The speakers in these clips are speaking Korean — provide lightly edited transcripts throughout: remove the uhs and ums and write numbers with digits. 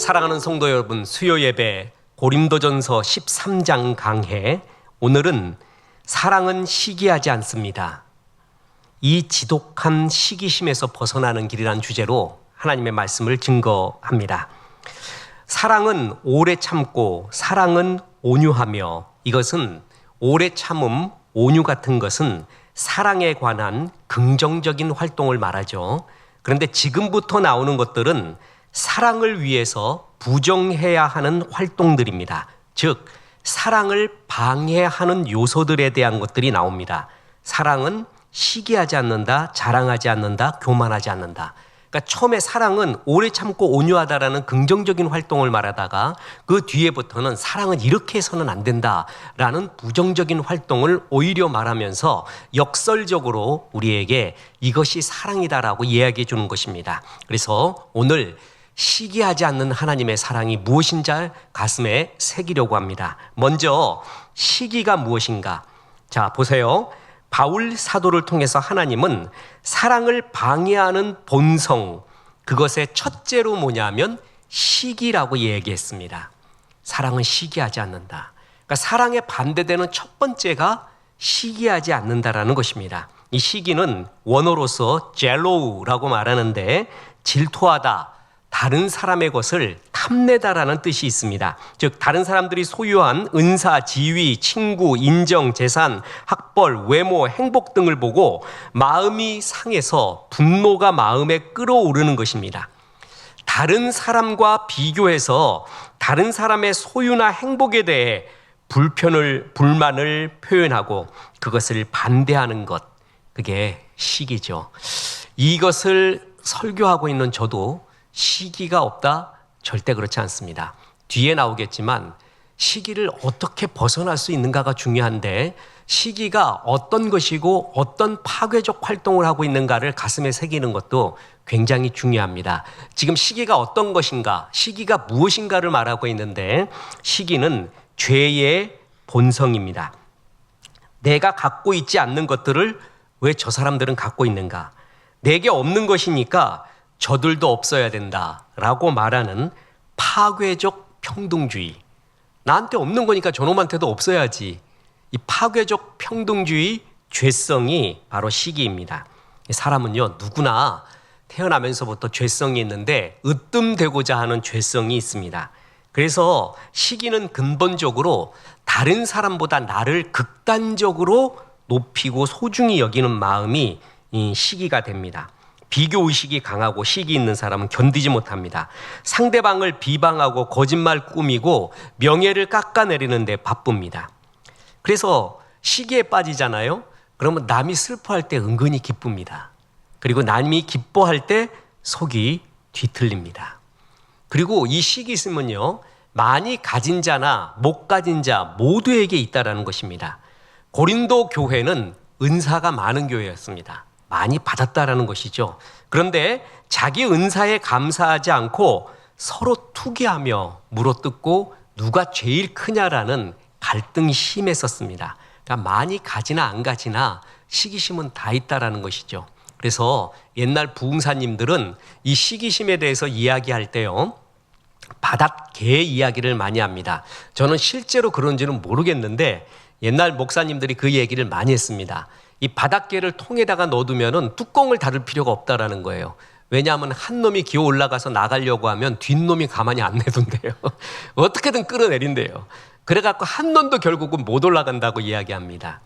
사랑하는 성도 여러분, 수요 예배 고린도전서 13장 강해. 오늘은 사랑은 시기하지 않습니다. 이 지독한 시기심에서 벗어나는 길이라는 주제로 하나님의 말씀을 증거합니다. 사랑은 오래 참고 사랑은 온유하며, 이것은 오래 참음, 온유 같은 것은 사랑에 관한 긍정적인 활동을 말하죠. 그런데 지금부터 나오는 것들은 사랑을 위해서 부정해야 하는 활동들입니다. 즉, 사랑을 방해하는 요소들에 대한 것들이 나옵니다. 사랑은 시기하지 않는다, 자랑하지 않는다, 교만하지 않는다. 그러니까 처음에 사랑은 오래 참고 온유하다라는 긍정적인 활동을 말하다가 그 뒤에부터는 사랑은 이렇게 해서는 안 된다라는 부정적인 활동을 오히려 말하면서 역설적으로 우리에게 이것이 사랑이다라고 이야기해 주는 것입니다. 그래서 오늘 시기하지 않는 하나님의 사랑이 무엇인지 가슴에 새기려고 합니다. 먼저 시기가 무엇인가? 자, 보세요. 바울 사도를 통해서 하나님은 사랑을 방해하는 본성, 그것의 첫째로 뭐냐면 시기라고 얘기했습니다. 사랑은 시기하지 않는다. 그러니까 사랑에 반대되는 첫 번째가 시기하지 않는다라는 것입니다. 이 시기는 원어로서 젤로우라고 말하는데 질투하다, 다른 사람의 것을 탐내다라는 뜻이 있습니다. 즉, 다른 사람들이 소유한 은사, 지위, 친구, 인정, 재산, 학벌, 외모, 행복 등을 보고 마음이 상해서 분노가 마음에 끓어오르는 것입니다. 다른 사람과 비교해서 다른 사람의 소유나 행복에 대해 불만을 표현하고 그것을 반대하는 것, 그게 시기죠. 이것을 설교하고 있는 저도 시기가 없다? 절대 그렇지 않습니다. 뒤에 나오겠지만 시기를 어떻게 벗어날 수 있는가가 중요한데, 시기가 어떤 것이고 어떤 파괴적 활동을 하고 있는가를 가슴에 새기는 것도 굉장히 중요합니다. 지금 시기가 어떤 것인가, 시기가 무엇인가를 말하고 있는데, 시기는 죄의 본성입니다. 내가 갖고 있지 않는 것들을 왜 저 사람들은 갖고 있는가? 내게 없는 것이니까 저들도 없어야 된다라고 말하는 파괴적 평등주의. 나한테 없는 거니까 저놈한테도 없어야지. 이 파괴적 평등주의, 죄성이 바로 시기입니다. 사람은요, 누구나 태어나면서부터 죄성이 있는데 으뜸되고자 하는 죄성이 있습니다. 그래서 시기는 근본적으로 다른 사람보다 나를 극단적으로 높이고 소중히 여기는 마음이 이 시기가 됩니다. 비교의식이 강하고 시기 있는 사람은 견디지 못합니다. 상대방을 비방하고 거짓말 꾸미고 명예를 깎아내리는 데 바쁩니다. 그래서 시기에 빠지잖아요. 그러면 남이 슬퍼할 때 은근히 기쁩니다. 그리고 남이 기뻐할 때 속이 뒤틀립니다. 그리고 이 시기 있으면요, 많이 가진 자나 못 가진 자 모두에게 있다라는 것입니다. 고린도 교회는 은사가 많은 교회였습니다. 많이 받았다라는 것이죠. 그런데 자기 은사에 감사하지 않고 서로 투기하며 물어뜯고 누가 제일 크냐라는 갈등이 심했었습니다. 그러니까 많이 가지나 안 가지나 시기심은 다 있다라는 것이죠. 그래서 옛날 부흥사님들은 이 시기심에 대해서 이야기할 때요, 바닷개 이야기를 많이 합니다. 저는 실제로 그런지는 모르겠는데 옛날 목사님들이 그 얘기를 많이 했습니다. 이 바닷개를 통에다가 넣어두면 뚜껑을 닫을 필요가 없다라는 거예요. 왜냐하면 한 놈이 기어 올라가서 나가려고 하면 뒷놈이 가만히 안 내둔대요. 어떻게든 끌어내린대요. 그래갖고 한 놈도 결국은 못 올라간다고 이야기합니다.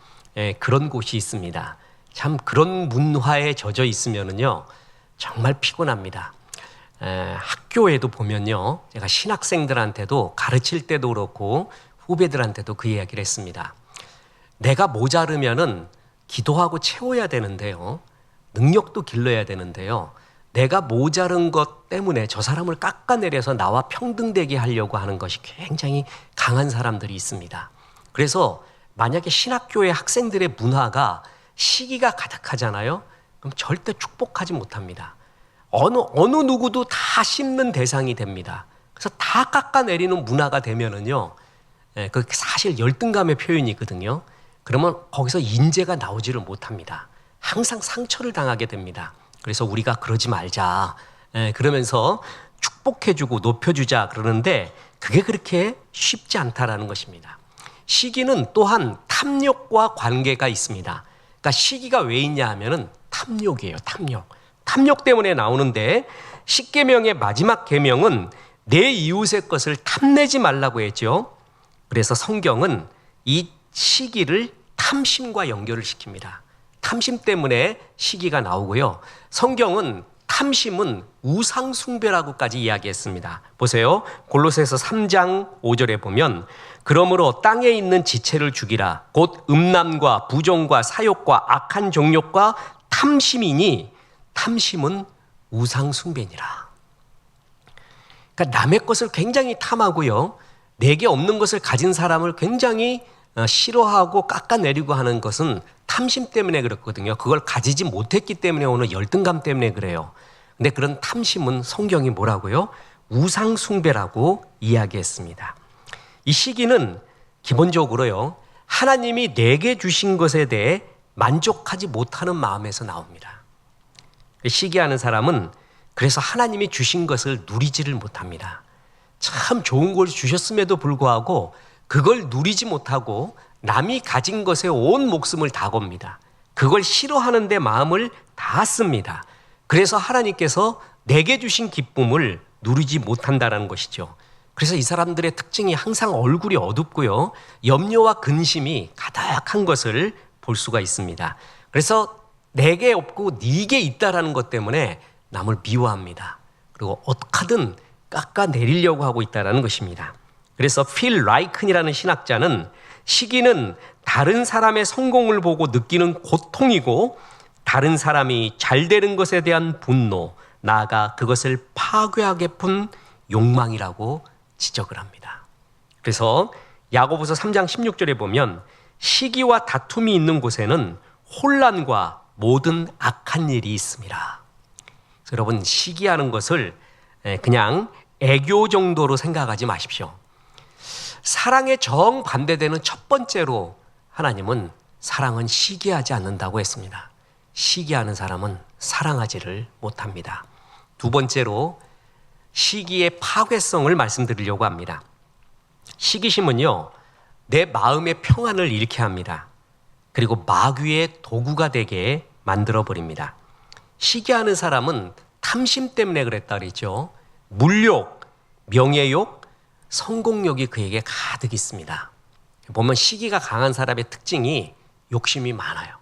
그런 곳이 있습니다. 참 그런 문화에 젖어 있으면은요, 정말 피곤합니다. 학교에도 보면요, 제가 신학생들한테도 가르칠 때도 그렇고 후배들한테도 그 이야기를 했습니다. 내가 모자르면은 기도하고 채워야 되는데요, 능력도 길러야 되는데요, 내가 모자른 것 때문에 저 사람을 깎아내려서 나와 평등되게 하려고 하는 것이 굉장히 강한 사람들이 있습니다. 그래서 만약에 신학교의 학생들의 문화가 시기가 가득하잖아요. 그럼 절대 축복하지 못합니다. 어느 누구도 다 씹는 대상이 됩니다. 그래서 다 깎아내리는 문화가 되면은요, 그 사실 열등감의 표현이거든요. 그러면 거기서 인재가 나오지를 못합니다. 항상 상처를 당하게 됩니다. 그래서 우리가 그러지 말자. 그러면서 축복해주고 높여주자 그러는데 그게 그렇게 쉽지 않다라는 것입니다. 시기는 또한 탐욕과 관계가 있습니다. 그러니까 시기가 왜 있냐 하면은 탐욕이에요. 탐욕 때문에 나오는데 십계명의 마지막 계명은 내 이웃의 것을 탐내지 말라고 했죠. 그래서 성경은 이 시기를 탐심과 연결을 시킵니다. 탐심 때문에 시기가 나오고요. 성경은 탐심은 우상 숭배라고까지 이야기했습니다. 보세요. 골로새서 3장 5절에 보면 그러므로 땅에 있는 지체를 죽이라. 곧 음란과 부정과 사욕과 악한 정욕과 탐심이니 탐심은 우상 숭배니라. 그러니까 남의 것을 굉장히 탐하고요. 내게 없는 것을 가진 사람을 굉장히 싫어하고 깎아내리고 하는 것은 탐심 때문에 그렇거든요. 그걸 가지지 못했기 때문에 오는 열등감 때문에 그래요. 근데 그런 탐심은 성경이 뭐라고요? 우상 숭배라고 이야기했습니다. 이 시기는 기본적으로요. 하나님이 내게 주신 것에 대해 만족하지 못하는 마음에서 나옵니다. 시기하는 사람은 그래서 하나님이 주신 것을 누리지를 못합니다. 참 좋은 걸 주셨음에도 불구하고 그걸 누리지 못하고 남이 가진 것에 온 목숨을 다 겁니다. 그걸 싫어하는데 마음을 다 씁니다. 그래서 하나님께서 내게 주신 기쁨을 누리지 못한다는 것이죠. 그래서 이 사람들의 특징이 항상 얼굴이 어둡고요. 염려와 근심이 가득한 것을 볼 수가 있습니다. 그래서 내게 없고 네게 있다라는 것 때문에 남을 미워합니다. 그리고 어떻게든 깎아내리려고 하고 있다는 것입니다. 그래서 필 라이큰이라는 신학자는 시기는 다른 사람의 성공을 보고 느끼는 고통이고 다른 사람이 잘 되는 것에 대한 분노, 나아가 그것을 파괴하게픈 욕망이라고 지적을 합니다. 그래서 야고보서 3장 16절에 보면 시기와 다툼이 있는 곳에는 혼란과 모든 악한 일이 있습니다. 여러분, 시기하는 것을 그냥 애교 정도로 생각하지 마십시오. 사랑에 정반대되는 첫 번째로 하나님은 사랑은 시기하지 않는다고 했습니다. 시기하는 사람은 사랑하지를 못합니다. 두 번째로 시기의 파괴성을 말씀드리려고 합니다. 시기심은요, 내 마음의 평안을 잃게 합니다. 그리고 마귀의 도구가 되게 만들어버립니다. 시기하는 사람은 탐심 때문에 그랬다 그랬죠. 물욕, 명예욕, 성공욕이 그에게 가득 있습니다. 보면 시기가 강한 사람의 특징이 욕심이 많아요.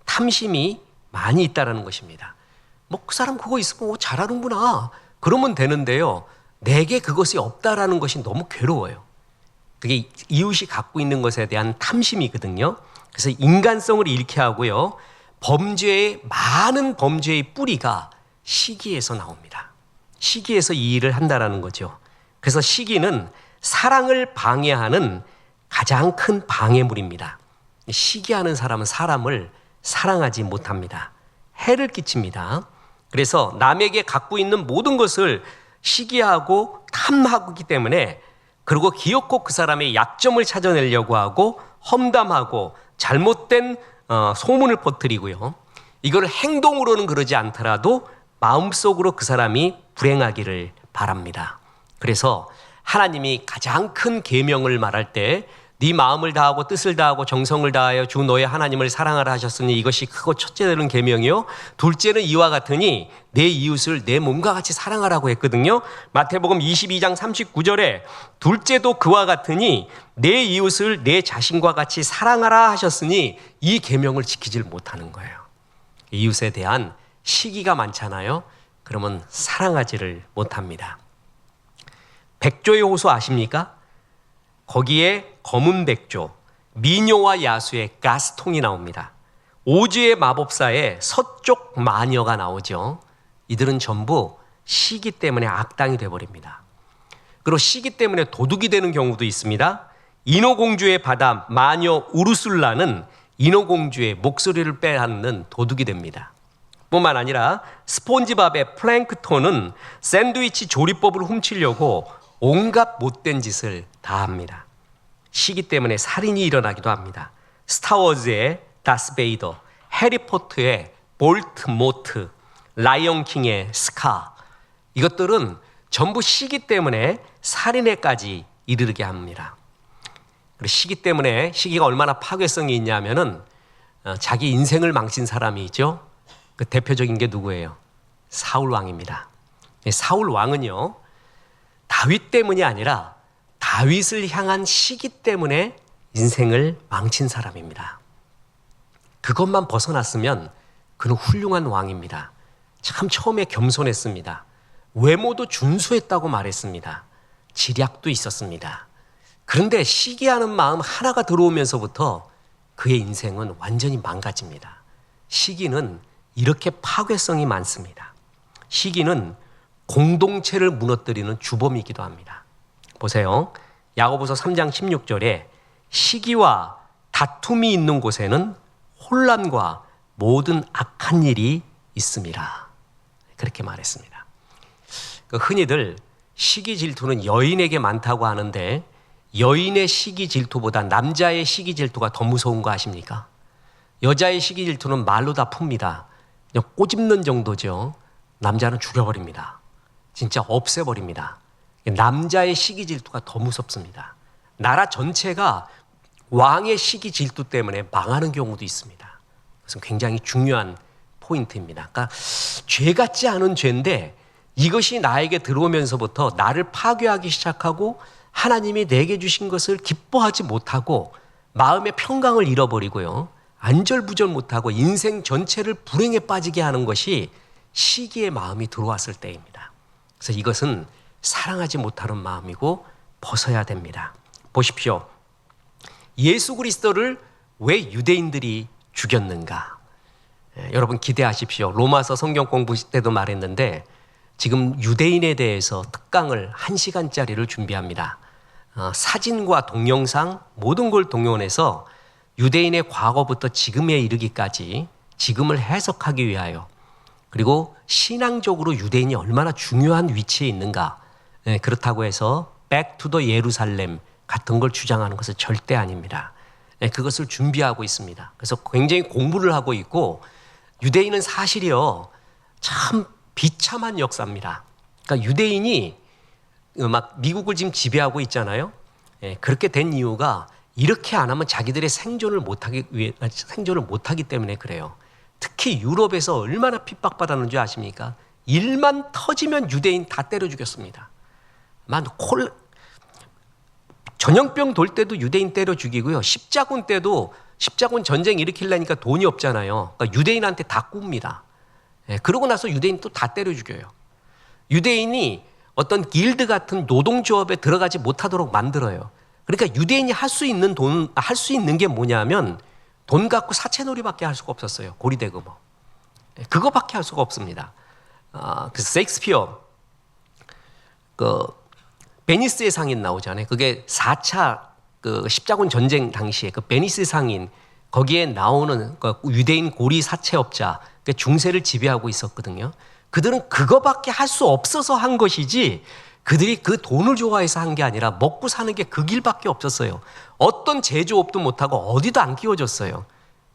탐심이 많이 있다는 것입니다. 뭐 그 사람 그거 있으면 잘하는구나 그러면 되는데요. 내게 그것이 없다라는 것이 너무 괴로워요. 그게 이웃이 갖고 있는 것에 대한 탐심이거든요. 그래서 인간성을 잃게 하고요. 많은 범죄의 뿌리가 시기에서 나옵니다. 시기에서 이 일을 한다라는 거죠. 그래서 시기는 사랑을 방해하는 가장 큰 방해물입니다. 시기하는 사람은 사람을 사랑하지 못합니다. 해를 끼칩니다. 그래서 남에게 갖고 있는 모든 것을 시기하고 탐하기 때문에 그리고 기어코 그 사람의 약점을 찾아내려고 하고 험담하고 잘못된 소문을 퍼뜨리고요. 이걸 행동으로는 그러지 않더라도 마음속으로 그 사람이 불행하기를 바랍니다. 그래서 하나님이 가장 큰 계명을 말할 때 네 마음을 다하고 뜻을 다하고 정성을 다하여 주 너의 하나님을 사랑하라 하셨으니 이것이 크고 첫째는 계명이요. 둘째는 이와 같으니 내 이웃을 내 몸과 같이 사랑하라고 했거든요. 마태복음 22장 39절에 둘째도 그와 같으니 내 이웃을 내 자신과 같이 사랑하라 하셨으니 이 계명을 지키질 못하는 거예요. 이웃에 대한 시기가 많잖아요. 그러면 사랑하지를 못합니다. 백조의 호수 아십니까? 거기에 검은 백조, 미녀와 야수의 가스통이 나옵니다. 오즈의 마법사의 서쪽 마녀가 나오죠. 이들은 전부 시기 때문에 악당이 되어버립니다. 그리고 시기 때문에 도둑이 되는 경우도 있습니다. 인어공주의 바다 마녀 우르술라는 인어공주의 목소리를 빼앗는 도둑이 됩니다. 뿐만 아니라 스폰지밥의 플랭크톤은 샌드위치 조리법을 훔치려고 온갖 못된 짓을 다 합니다. 시기 때문에 살인이 일어나기도 합니다. 스타워즈의 다스베이더, 해리포터의 볼트모트, 라이언킹의 스카, 이것들은 전부 시기 때문에 살인에까지 이르게 합니다. 그리고 시기 때문에, 시기가 얼마나 파괴성이 있냐면은 자기 인생을 망친 사람이 있죠. 그 대표적인 게 누구예요? 사울 왕입니다. 사울 왕은요, 다윗 때문이 아니라 다윗을 향한 시기 때문에 인생을 망친 사람입니다. 그것만 벗어났으면 그는 훌륭한 왕입니다. 참 처음에 겸손했습니다. 외모도 준수했다고 말했습니다. 지략도 있었습니다. 그런데 시기하는 마음 하나가 들어오면서부터 그의 인생은 완전히 망가집니다. 시기는 이렇게 파괴성이 많습니다. 시기는 공동체를 무너뜨리는 주범이기도 합니다. 보세요. 야고보서 3장 16절에 시기와 다툼이 있는 곳에는 혼란과 모든 악한 일이 있습니다. 그렇게 말했습니다. 흔히들 시기 질투는 여인에게 많다고 하는데 여인의 시기 질투보다 남자의 시기 질투가 더 무서운 거 아십니까? 여자의 시기 질투는 말로 다 풉니다. 그냥 꼬집는 정도죠. 남자는 죽여버립니다. 진짜 없애버립니다. 남자의 시기 질투가 더 무섭습니다. 나라 전체가 왕의 시기 질투 때문에 망하는 경우도 있습니다. 그것은 굉장히 중요한 포인트입니다. 그러니까 죄 같지 않은 죄인데 이것이 나에게 들어오면서부터 나를 파괴하기 시작하고 하나님이 내게 주신 것을 기뻐하지 못하고 마음의 평강을 잃어버리고요. 안절부절 못하고 인생 전체를 불행에 빠지게 하는 것이 시기의 마음이 들어왔을 때입니다. 그래서 이것은 사랑하지 못하는 마음이고 벗어야 됩니다. 보십시오. 예수 그리스도를 왜 유대인들이 죽였는가? 여러분 기대하십시오. 로마서 성경 공부 때도 말했는데 지금 유대인에 대해서 특강을 1시간짜리를 준비합니다. 사진과 동영상 모든 걸 동원해서 유대인의 과거부터 지금에 이르기까지 지금을 해석하기 위하여 그리고 신앙적으로 유대인이 얼마나 중요한 위치에 있는가. 그렇다고 해서 Back to the 예루살렘 같은 걸 주장하는 것은 절대 아닙니다. 그것을 준비하고 있습니다. 그래서 굉장히 공부를 하고 있고 유대인은 사실이요 참 비참한 역사입니다. 그러니까 유대인이 막 미국을 지금 지배하고 있잖아요. 그렇게 된 이유가 이렇게 안 하면 자기들의 생존을 못하기 때문에 그래요. 특히 유럽에서 얼마나 핍박받았는 줄 아십니까? 일만 터지면 유대인 다 때려 죽였습니다. 전염병 돌 때도 유대인 때려 죽이고요. 십자군 때도 십자군 전쟁 일으키려니까 돈이 없잖아요. 그러니까 유대인한테 다 꿉니다. 그러고 나서 유대인 또 다 때려 죽여요. 유대인이 어떤 길드 같은 노동조합에 들어가지 못하도록 만들어요. 그러니까 유대인이 할 수 있는 게 뭐냐면 돈 갖고 사채놀이밖에 할 수가 없었어요. 고리대금. 그거밖에 할 수가 없습니다. 그 셰익스피어 베니스의 상인 나오잖아요. 그게 4차 십자군 전쟁 당시에 그 베니스 상인 거기에 나오는 유대인 고리 사채업자 중세를 지배하고 있었거든요. 그들은 그거밖에 할 수 없어서 한 것이지 그들이 그 돈을 좋아해서 한 게 아니라 먹고 사는 게 그 길밖에 없었어요. 어떤 제조업도 못하고 어디도 안 끼워줬어요.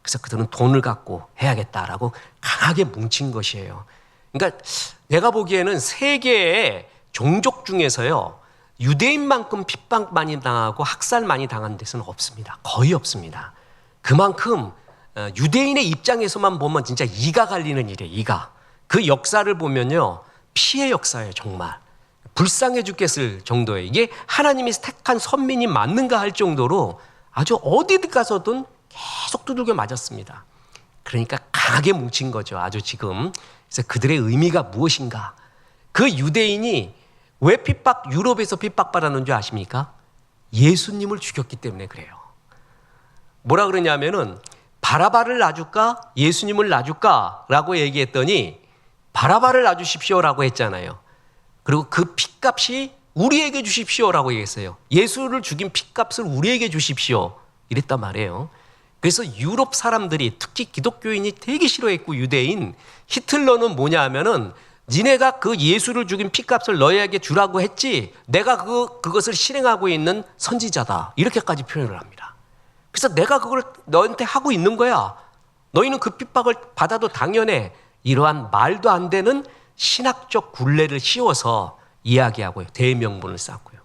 그래서 그들은 돈을 갖고 해야겠다라고 강하게 뭉친 것이에요. 그러니까 내가 보기에는 세계의 종족 중에서요 유대인만큼 핍박 많이 당하고 학살 많이 당한 데서는 없습니다. 거의 없습니다. 그만큼 유대인의 입장에서만 보면 진짜 이가 갈리는 일이에요. 이가. 그 역사를 보면요 피해 역사예요. 정말 불쌍해 죽겠을 정도예요. 이게 하나님이 택한 선민이 맞는가 할 정도로 아주 어디 가서든 계속 두들겨 맞았습니다. 그러니까 강하게 뭉친 거죠. 아주 지금. 그래서 그들의 의미가 무엇인가? 그 유대인이 왜 유럽에서 핍박받았는 줄 아십니까? 예수님을 죽였기 때문에 그래요. 뭐라 그러냐면은 바라바를 놔줄까? 예수님을 놔줄까? 라고 얘기했더니 바라바를 놔주십시오라고 했잖아요. 그리고 그 핏값이 우리에게 주십시오라고 얘기했어요. 예수를 죽인 핏값을 우리에게 주십시오. 이랬단 말이에요. 그래서 유럽 사람들이 특히 기독교인이 되게 싫어했고 유대인 히틀러는 뭐냐 하면은 니네가 그 예수를 죽인 핏값을 너희에게 주라고 했지 내가 그것을 실행하고 있는 선지자다. 이렇게까지 표현을 합니다. 그래서 내가 그걸 너한테 하고 있는 거야. 너희는 그 핍박을 받아도 당연해. 이러한 말도 안 되는 신학적 굴레를 씌워서 이야기하고요. 대명분을 쌓고요.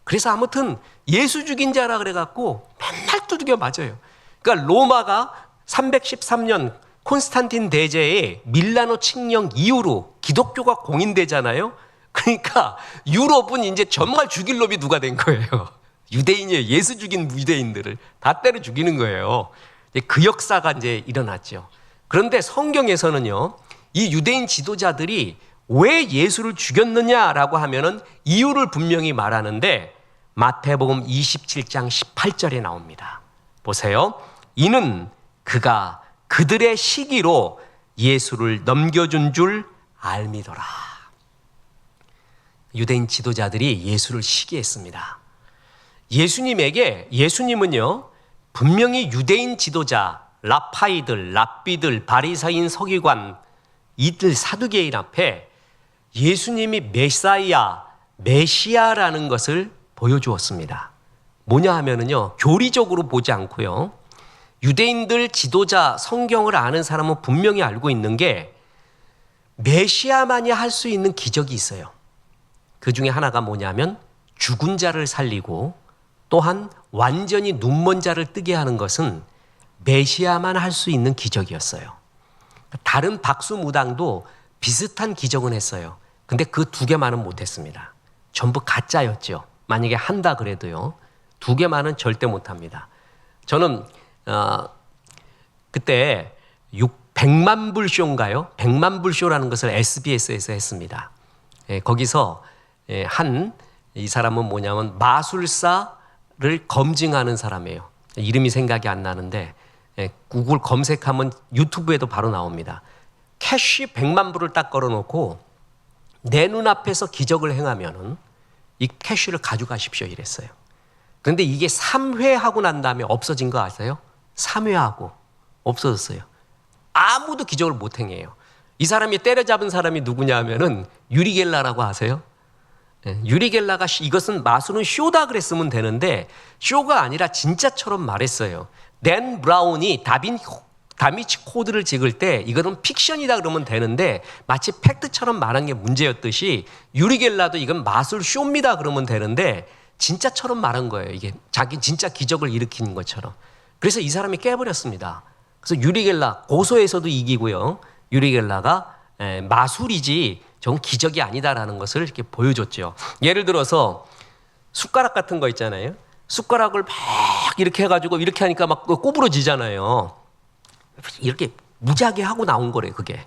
그래서 아무튼 예수 죽인 자라 그래갖고 맨날 두들겨 맞아요. 그러니까 로마가 313년 콘스탄틴 대제의 밀라노 칙령 이후로 기독교가 공인되잖아요. 그러니까 유럽은 이제 정말 죽일 놈이 누가 된 거예요. 유대인이에요. 예수 죽인 유대인들을 다 때려 죽이는 거예요. 그 역사가 이제 일어났죠. 그런데 성경에서는요, 이 유대인 지도자들이 왜 예수를 죽였느냐라고 하면은 이유를 분명히 말하는데 마태복음 27장 18절에 나옵니다. 보세요. 이는 그가 그들의 시기로 예수를 넘겨준 줄 알미더라. 유대인 지도자들이 예수를 시기했습니다. 예수님은요, 분명히 유대인 지도자, 랍파이들, 랍비들, 바리사인, 서기관, 이들 사두개인 앞에 예수님이 메사이아, 메시아라는 것을 보여주었습니다. 뭐냐 하면은요, 교리적으로 보지 않고요, 유대인들 지도자, 성경을 아는 사람은 분명히 알고 있는 게 메시아만이 할 수 있는 기적이 있어요. 그 중에 하나가 뭐냐면 죽은 자를 살리고 또한 완전히 눈먼 자를 뜨게 하는 것은 메시아만 할 수 있는 기적이었어요. 다른 박수무당도 비슷한 기적은 했어요. 근데 그 두 개만은 못했습니다. 전부 가짜였죠. 만약에 한다 그래도요, 두 개만은 절대 못합니다. 저는 그때 100만 불 쇼인가요? 100만 불 쇼라는 것을 SBS에서 했습니다. 거기서 이 사람은 뭐냐면 마술사를 검증하는 사람이에요. 이름이 생각이 안 나는데 구글 검색하면 유튜브에도 바로 나옵니다. 캐시 100만 불을 딱 걸어놓고 내 눈앞에서 기적을 행하면은 이 캐시를 가져가십시오 이랬어요. 그런데 이게 3회 하고 난 다음에 없어진 거 아세요? 3회 하고 없어졌어요. 아무도 기적을 못 행해요. 이 사람이 때려잡은 사람이 누구냐 하면은 유리겔라라고 아세요? 유리겔라가 이것은 마술은 쇼다 그랬으면 되는데 쇼가 아니라 진짜처럼 말했어요. 댄 브라운이 다빈치 코드를 찍을 때 이거는 픽션이다 그러면 되는데 마치 팩트처럼 말한 게 문제였듯이 유리겔라도 이건 마술 쇼입니다 그러면 되는데 진짜처럼 말한 거예요. 이게 자기 진짜 기적을 일으키는 것처럼. 그래서 이 사람이 깨버렸습니다. 그래서 유리겔라 고소에서도 이기고요. 유리겔라가 마술이지 전 기적이 아니다라는 것을 이렇게 보여줬죠. 예를 들어서 숟가락 같은 거 있잖아요. 숟가락을 막 이렇게 해가지고 이렇게 하니까 막 꼬부러지잖아요. 이렇게 무지하게 하고 나온 거래요, 그게.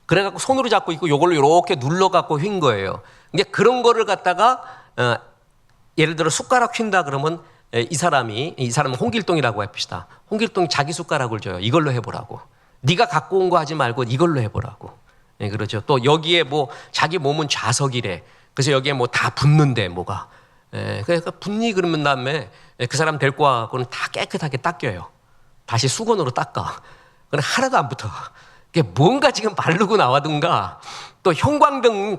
그래갖고 손으로 잡고 있고 요걸로 이렇게 눌러갖고 휜 거예요. 근데 그런 거를 갖다가 예를 들어 숟가락 휜다 그러면 이 사람은 홍길동이라고 해봅시다. 홍길동이 자기 숟가락을 줘요. 이걸로 해보라고. 네가 갖고 온 거 하지 말고 이걸로 해보라고. 그렇죠. 또 여기에 뭐 자기 몸은 좌석이래. 그래서 여기에 뭐 다 붙는데 뭐가. 그러니까 붙니 그러면 다음에 그 사람 데리고 와갖고는 다 깨끗하게 닦여요. 다시 수건으로 닦아. 그럼 하나도 안 붙어. 그게 뭔가 지금 바르고 나와든가 또 형광등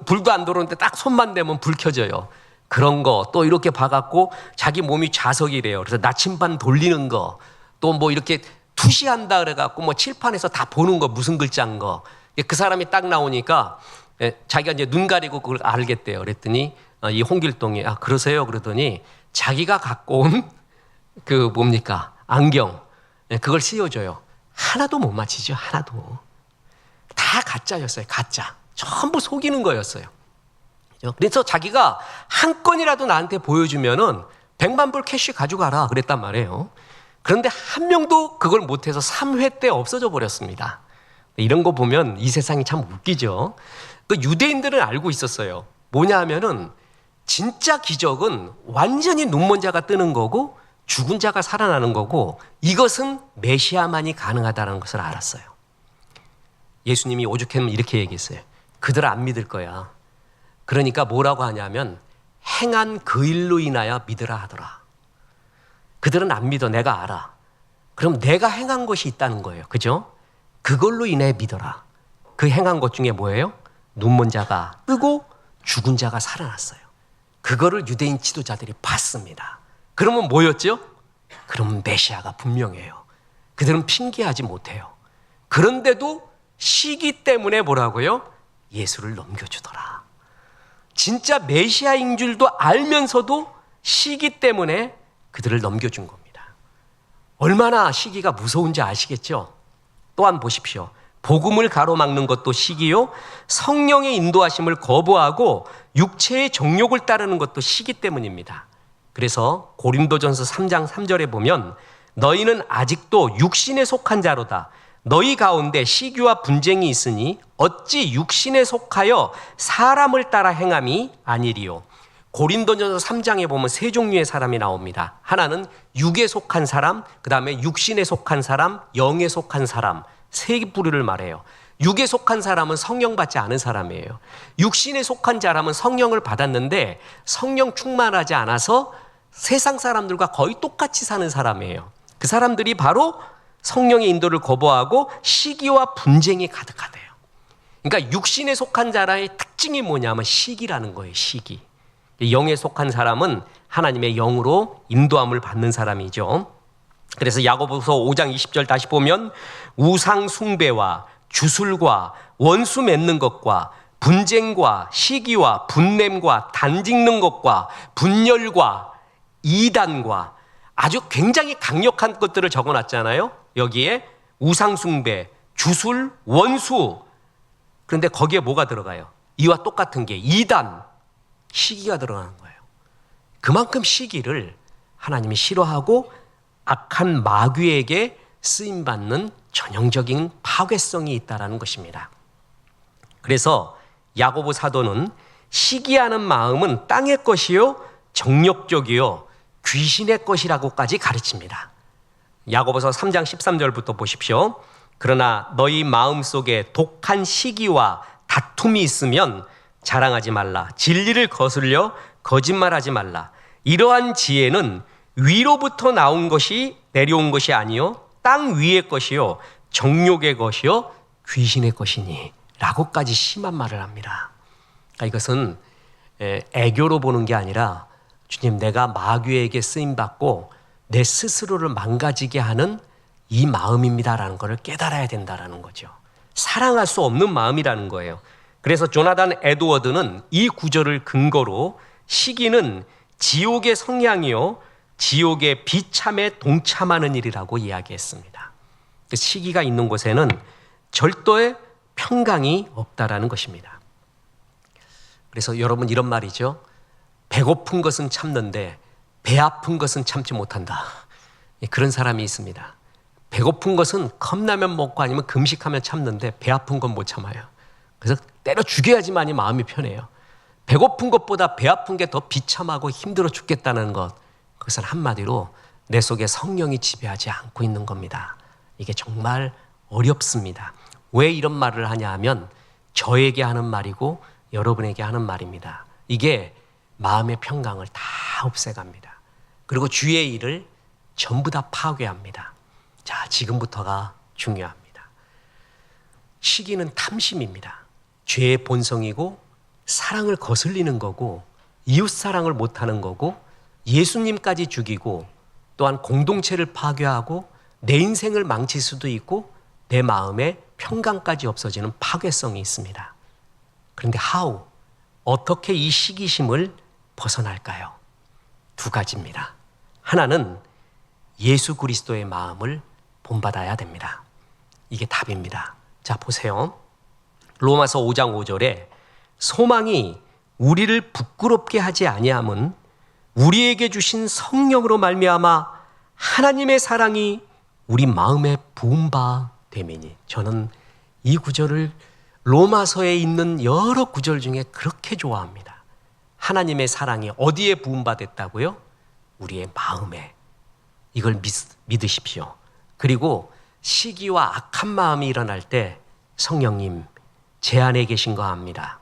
불도 안 들어오는데 딱 손만 대면 불 켜져요. 그런 거 또 이렇게 봐갖고 자기 몸이 좌석이래요. 그래서 나침반 돌리는 거 또 뭐 이렇게 투시한다 그래갖고 뭐 칠판에서 다 보는 거 무슨 글자인 거. 그 사람이 딱 나오니까 자기가 이제 눈 가리고 그걸 알겠대요. 그랬더니 이 홍길동이 그러세요? 그러더니 자기가 갖고 온 그 뭡니까? 안경. 그걸 씌워줘요. 하나도 못 맞히죠. 하나도. 다 가짜였어요. 가짜. 전부 속이는 거였어요. 그래서 자기가 한 건이라도 나한테 보여주면은 100만 불 캐시 가져가라 그랬단 말이에요. 그런데 한 명도 그걸 못해서 3회 때 없어져 버렸습니다. 이런 거 보면 이 세상이 참 웃기죠. 그 유대인들은 알고 있었어요. 뭐냐 하면은 진짜 기적은 완전히 눈먼 자가 뜨는 거고 죽은 자가 살아나는 거고 이것은 메시아만이 가능하다는 것을 알았어요. 예수님이 오죽하면 이렇게 얘기했어요. 그들 안 믿을 거야. 그러니까 뭐라고 하냐면 행한 그 일로 인하여 믿으라 하더라. 그들은 안 믿어. 내가 알아. 그럼 내가 행한 것이 있다는 거예요. 그죠? 그걸로 인해 믿어라. 그 행한 것 중에 뭐예요? 눈먼 자가 뜨고 죽은 자가 살아났어요. 그거를 유대인 지도자들이 봤습니다. 그러면 뭐였죠? 그러면 메시아가 분명해요. 그들은 핑계하지 못해요. 그런데도 시기 때문에 뭐라고요? 예수를 넘겨주더라. 진짜 메시아인 줄도 알면서도 시기 때문에 그들을 넘겨준 겁니다. 얼마나 시기가 무서운지 아시겠죠? 또한 보십시오. 복음을 가로막는 것도 시기요, 성령의 인도하심을 거부하고 육체의 정욕을 따르는 것도 시기 때문입니다. 그래서 고린도전서 3장 3절에 보면 너희는 아직도 육신에 속한 자로다. 너희 가운데 시기와 분쟁이 있으니 어찌 육신에 속하여 사람을 따라 행함이 아니리요. 고린도전서 3장에 보면 세 종류의 사람이 나옵니다. 하나는 육에 속한 사람, 그 다음에 육신에 속한 사람, 영에 속한 사람, 세 부류를 말해요. 육에 속한 사람은 성령 받지 않은 사람이에요. 육신에 속한 사람은 성령을 받았는데 성령 충만하지 않아서 세상 사람들과 거의 똑같이 사는 사람이에요. 그 사람들이 바로 성령의 인도를 거부하고 시기와 분쟁이 가득하대요. 그러니까 육신에 속한 자라의 특징이 뭐냐면 시기라는 거예요. 시기. 영에 속한 사람은 하나님의 영으로 인도함을 받는 사람이죠. 그래서 야고보서 5장 20절 다시 보면 우상 숭배와 주술과 원수 맺는 것과 분쟁과 시기와 분냄과 단짓는 것과 분열과 이단과 아주 굉장히 강력한 것들을 적어놨잖아요. 여기에 우상 숭배, 주술, 원수. 그런데 거기에 뭐가 들어가요? 이와 똑같은 게 이단, 시기가 들어가는 거예요. 그만큼 시기를 하나님이 싫어하고 악한 마귀에게 쓰임받는 전형적인 파괴성이 있다는 것입니다. 그래서 야고보 사도는 시기하는 마음은 땅의 것이요 정욕적이요 귀신의 것이라고까지 가르칩니다. 야고보서 3장 13절부터 보십시오. 그러나 너희 마음속에 독한 시기와 다툼이 있으면 자랑하지 말라. 진리를 거슬려 거짓말하지 말라. 이러한 지혜는 위로부터 나온 것이 내려온 것이 아니요 땅 위의 것이요 정욕의 것이요 귀신의 것이니 라고까지 심한 말을 합니다. 그러니까 이것은 애교로 보는 게 아니라 주님, 내가 마귀에게 쓰임받고 내 스스로를 망가지게 하는 이 마음입니다라는 것을 깨달아야 된다라는 거죠. 사랑할 수 없는 마음이라는 거예요. 그래서 조나단 에드워드는 이 구절을 근거로 시기는 지옥의 성향이요 지옥의 비참에 동참하는 일이라고 이야기했습니다. 시기가 있는 곳에는 절도의 평강이 없다라는 것입니다. 그래서 여러분 이런 말이죠. 배고픈 것은 참는데 배 아픈 것은 참지 못한다. 그런 사람이 있습니다. 배고픈 것은 컵라면 먹고 아니면 금식하면 참는데 배 아픈 건 못 참아요. 그래서 때려 죽여야지만이 마음이 편해요. 배고픈 것보다 배 아픈 게 더 비참하고 힘들어 죽겠다는 것, 그것은 한마디로 내 속에 성령이 지배하지 않고 있는 겁니다. 이게 정말 어렵습니다. 왜 이런 말을 하냐 하면 저에게 하는 말이고 여러분에게 하는 말입니다. 이게 마음의 평강을 다 없애갑니다. 그리고 주의 일을 전부 다 파괴합니다. 자, 지금부터가 중요합니다. 시기는 탐심입니다. 죄의 본성이고 사랑을 거슬리는 거고 이웃 사랑을 못하는 거고 예수님까지 죽이고 또한 공동체를 파괴하고 내 인생을 망칠 수도 있고 내 마음에 평강까지 없어지는 파괴성이 있습니다. 그런데 어떻게 이 시기심을 벗어날까요? 두 가지입니다. 하나는 예수 그리스도의 마음을 본받아야 됩니다. 이게 답입니다. 자, 보세요. 로마서 5장 5절에 소망이 우리를 부끄럽게 하지 아니함은 우리에게 주신 성령으로 말미암아 하나님의 사랑이 우리 마음에 부은 바 됨이니. 저는 이 구절을 로마서에 있는 여러 구절 중에 그렇게 좋아합니다. 하나님의 사랑이 어디에 부은 바 됐다고요? 우리의 마음에. 이걸 믿으십시오. 그리고 시기와 악한 마음이 일어날 때 성령님, 제 안에 계신 거 압니다.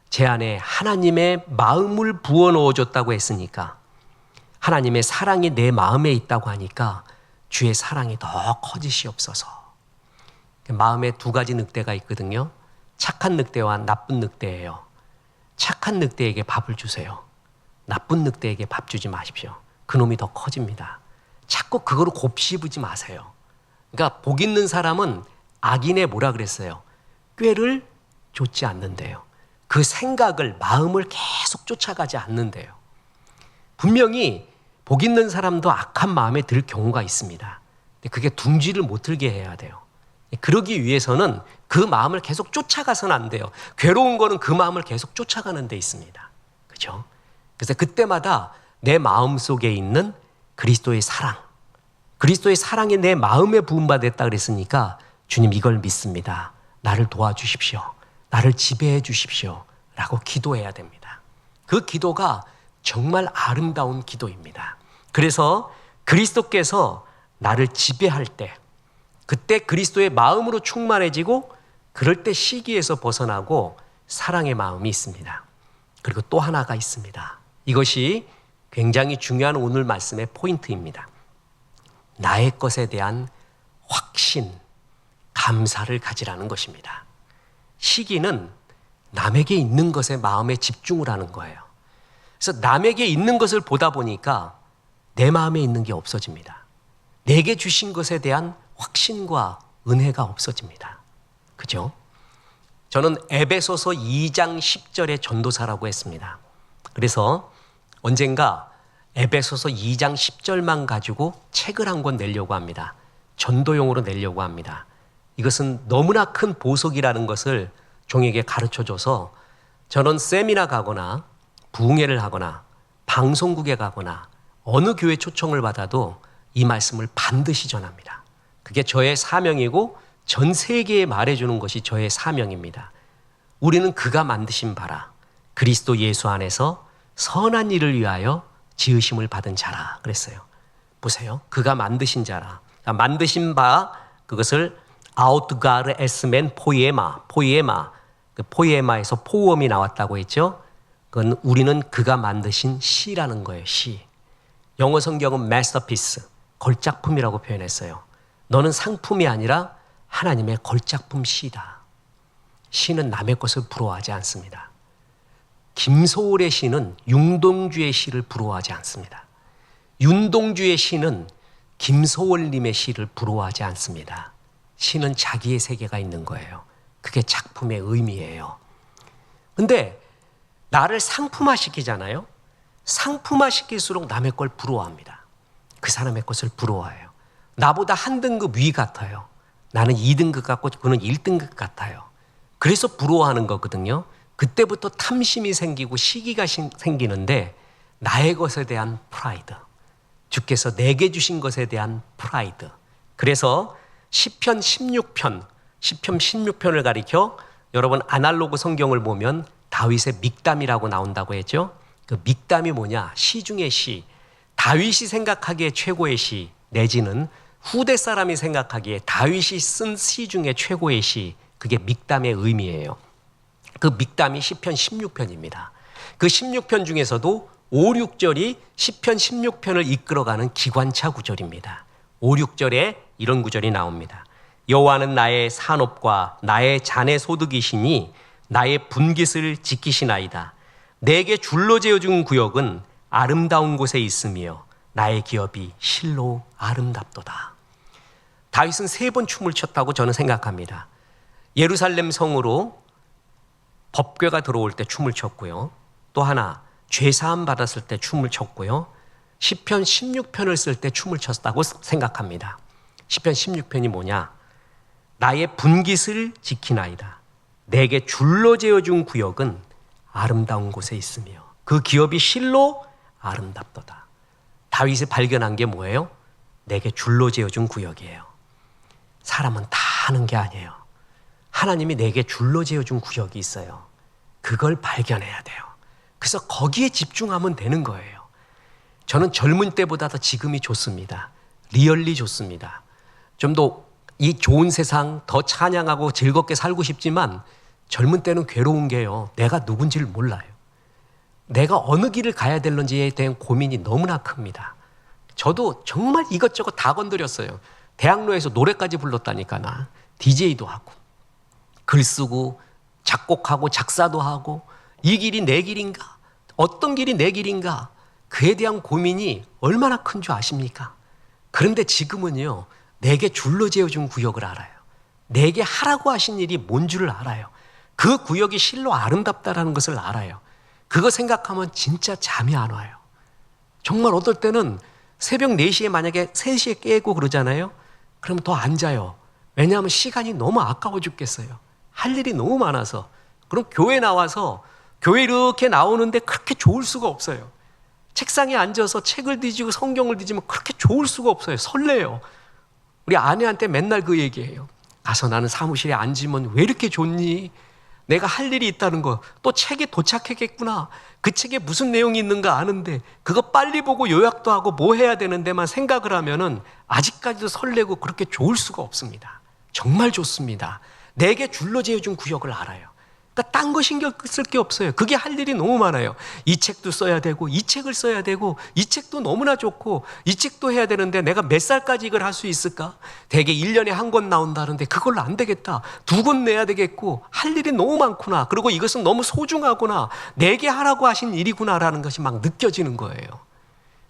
제 안에 하나님의 마음을 부어 넣어줬다고 했으니까, 하나님의 사랑이 내 마음에 있다고 하니까 주의 사랑이 더 커지시옵소서. 마음에 두 가지 늑대가 있거든요. 착한 늑대와 나쁜 늑대예요. 착한 늑대에게 밥을 주세요. 나쁜 늑대에게 밥 주지 마십시오. 그놈이 더 커집니다. 자꾸 그거로 곱씹지 마세요. 그러니까 복 있는 사람은 악인의 뭐라 그랬어요? 꾀를 좇지 않는데요. 그 생각을, 마음을 계속 쫓아가지 않는데요. 분명히 복 있는 사람도 악한 마음에 들 경우가 있습니다. 근데 그게 둥지를 못 들게 해야 돼요. 그러기 위해서는 그 마음을 계속 쫓아가서는 안 돼요. 괴로운 거는 그 마음을 계속 쫓아가는 데 있습니다. 그죠? 그래서 그때마다 내 마음 속에 있는 그리스도의 사랑, 그리스도의 사랑이 내 마음에 부음받았다 그랬으니까 주님 이걸 믿습니다. 나를 도와주십시오. 나를 지배해 주십시오. 라고 기도해야 됩니다. 그 기도가 정말 아름다운 기도입니다. 그래서 그리스도께서 나를 지배할 때, 그때 그리스도의 마음으로 충만해지고 그럴 때 시기에서 벗어나고 사랑의 마음이 있습니다. 그리고 또 하나가 있습니다. 이것이 굉장히 중요한 오늘 말씀의 포인트입니다. 나의 것에 대한 확신, 감사를 가지라는 것입니다. 시기는 남에게 있는 것에 마음에 집중을 하는 거예요. 그래서 남에게 있는 것을 보다 보니까 내 마음에 있는 게 없어집니다. 내게 주신 것에 대한 확신과 은혜가 없어집니다. 그죠? 저는 에베소서 2장 10절의 전도사라고 했습니다. 그래서 언젠가 에베소서 2장 10절만 가지고 책을 한 권 내려고 합니다. 전도용으로 내려고 합니다. 이것은 너무나 큰 보석이라는 것을 종에게 가르쳐줘서 저는 세미나 가거나 부흥회를 하거나 방송국에 가거나 어느 교회 초청을 받아도 이 말씀을 반드시 전합니다. 그게 저의 사명이고 전 세계에 말해주는 것이 저의 사명입니다. 우리는 그가 만드신 바라 그리스도 예수 안에서 선한 일을 위하여 지으심을 받은 자라 그랬어요. 보세요. 그가 만드신 자라. 만드신 바 그것을 아우트가르 에스멘 포이에마 그 포이에마에서 포음이 나왔다고 했죠. 그건 우리는 그가 만드신 시라는 거예요. 시. 영어 성경은 masterpiece, 걸작품이라고 표현했어요. 너는 상품이 아니라 하나님의 걸작품 시다. 시는 남의 것을 부러워하지 않습니다. 김소월의 시는 윤동주의 시를 부러워하지 않습니다. 윤동주의 시는 김소월님의 시를 부러워하지 않습니다. 시는 자기의 세계가 있는 거예요. 그게 작품의 의미예요. 근데 나를 상품화시키잖아요. 상품화시킬수록 남의 걸 부러워합니다. 그 사람의 것을 부러워해요. 나보다 한 등급 위 같아요. 나는 2등급 같고 그는 1등급 같아요. 그래서 부러워하는 거거든요. 그때부터 탐심이 생기고 시기가 생기는데 나의 것에 대한 프라이드, 주께서 내게 주신 것에 대한 프라이드. 그래서 시편 16편을 가리켜 여러분 아날로그 성경을 보면 다윗의 믹담이라고 나온다고 했죠. 그 믹담이 뭐냐? 시 중의 시. 다윗이 생각하기에 최고의 시 내지는 후대 사람이 생각하기에 다윗이 쓴 시 중에 최고의 시. 그게 믹담의 의미예요. 그 믹담이 시편 16편입니다. 그 16편 중에서도 5, 6절이 시편 16편을 이끌어가는 기관차 구절입니다. 5, 6절에 이런 구절이 나옵니다. 여호와는 나의 산업과 나의 잔의 소득이시니 나의 분깃을 지키시나이다. 내게 줄로 재어준 구역은 아름다운 곳에 있으며 나의 기업이 실로 아름답도다. 다윗은 3번 춤을 췄다고 저는 생각합니다. 예루살렘 성으로 법궤가 들어올 때 춤을 췄고요. 또 하나 죄사함 받았을 때 춤을 췄고요. 시편 16편을 쓸 때 춤을 췄다고 생각합니다. 시편 16편이 뭐냐? 나의 분깃을 지키나이다. 내게 줄로 재어준 구역은 아름다운 곳에 있으며 그 기업이 실로 아름답도다. 다윗이 발견한 게 뭐예요? 내게 줄로 재어준 구역이에요. 사람은 다 하는 게 아니에요. 하나님이 내게 줄로 재어준 구역이 있어요. 그걸 발견해야 돼요. 그래서 거기에 집중하면 되는 거예요. 저는 젊은 때보다 더 지금이 좋습니다. 리얼리 좋습니다. 좀 더 이 좋은 세상 더 찬양하고 즐겁게 살고 싶지만 젊은 때는 괴로운 게요. 내가 누군지를 몰라요. 내가 어느 길을 가야 될는지에 대한 고민이 너무나 큽니다. 저도 정말 이것저것 다 건드렸어요. 대학로에서 노래까지 불렀다니까 나. DJ도 하고 글 쓰고 작곡하고 작사도 하고 이 길이 내 길인가? 어떤 길이 내 길인가? 그에 대한 고민이 얼마나 큰 줄 아십니까? 그런데 지금은요. 내게 줄로 재어준 구역을 알아요. 내게 하라고 하신 일이 뭔 줄을 알아요. 그 구역이 실로 아름답다라는 것을 알아요. 그거 생각하면 진짜 잠이 안 와요. 정말 어떨 때는 새벽 4시에 만약에 3시에 깨고 그러잖아요. 그러면 더 안 자요. 왜냐하면 시간이 너무 아까워 죽겠어요. 할 일이 너무 많아서. 그럼 교회 나와서 교회 이렇게 나오는데 그렇게 좋을 수가 없어요. 책상에 앉아서 책을 뒤지고 성경을 뒤지면 그렇게 좋을 수가 없어요. 설레요. 우리 아내한테 맨날 그 얘기해요. 가서 나는 사무실에 앉으면 왜 이렇게 좋니? 내가 할 일이 있다는 거. 또 책에 도착했겠구나. 그 책에 무슨 내용이 있는가 아는데 그거 빨리 보고 요약도 하고 뭐 해야 되는데만 생각을 하면은 아직까지도 설레고 그렇게 좋을 수가 없습니다. 정말 좋습니다. 내게 줄로 재어준 구역을 알아요. 그러니까 딴 거 신경 쓸 게 없어요. 그게 할 일이 너무 많아요. 이 책도 써야 되고 이 책을 써야 되고 이 책도 너무나 좋고 이 책도 해야 되는데 내가 몇 살까지 이걸 할 수 있을까? 대개 1년에 한 권 나온다는데 그걸로 안 되겠다. 2권 내야 되겠고 할 일이 너무 많구나. 그리고 이것은 너무 소중하구나. 내게 하라고 하신 일이구나라는 것이 막 느껴지는 거예요.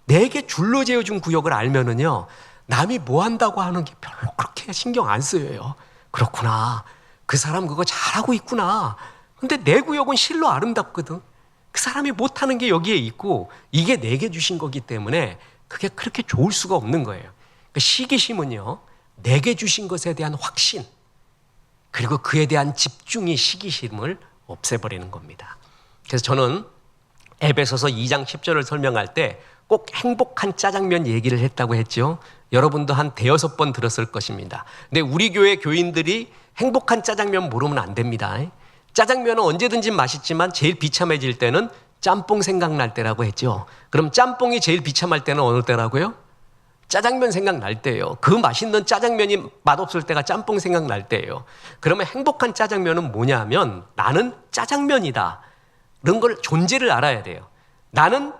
내게 줄로 재어준 구역을 알면은요, 남이 뭐 한다고 하는 게 별로 그렇게 신경 안 쓰여요. 그렇구나. 그 사람 그거 잘하고 있구나. 근데 내 구역은 실로 아름답거든. 그 사람이 못하는 게 여기에 있고 이게 내게 주신 거기 때문에 그게 그렇게 좋을 수가 없는 거예요. 그러니까 시기심은요, 내게 주신 것에 대한 확신 그리고 그에 대한 집중이 시기심을 없애버리는 겁니다. 그래서 저는 에베소서 2장 10절을 설명할 때 꼭 행복한 짜장면 얘기를 했다고 했죠. 여러분도 한 5-6번 들었을 것입니다. 근데 우리 교회 교인들이 행복한 짜장면 모르면 안 됩니다. 짜장면은 언제든지 맛있지만 제일 비참해질 때는 짬뽕 생각날 때라고 했죠. 그럼 짬뽕이 제일 비참할 때는 어느 때라고요? 짜장면 생각날 때예요. 그 맛있는 짜장면이 맛없을 때가 짬뽕 생각날 때예요. 그러면 행복한 짜장면은 뭐냐면 나는 짜장면이다. 이런 걸 존재를 알아야 돼요. 나는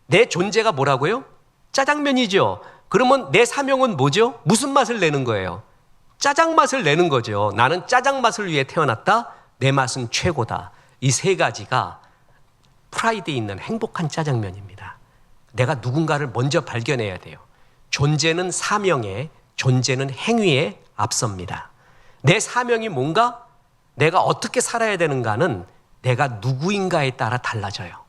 내 존재가 뭐라고요? 짜장면이죠. 그러면 내 사명은 뭐죠? 무슨 맛을 내는 거예요? 짜장 맛을 내는 거죠. 나는 짜장 맛을 위해 태어났다. 내 맛은 최고다. 이 3가지가 프라이드에 있는 행복한 짜장면입니다. 내가 누군가를 먼저 발견해야 돼요. 존재는 사명에, 존재는 행위에 앞섭니다. 내 사명이 뭔가, 내가 어떻게 살아야 되는가는 내가 누구인가에 따라 달라져요.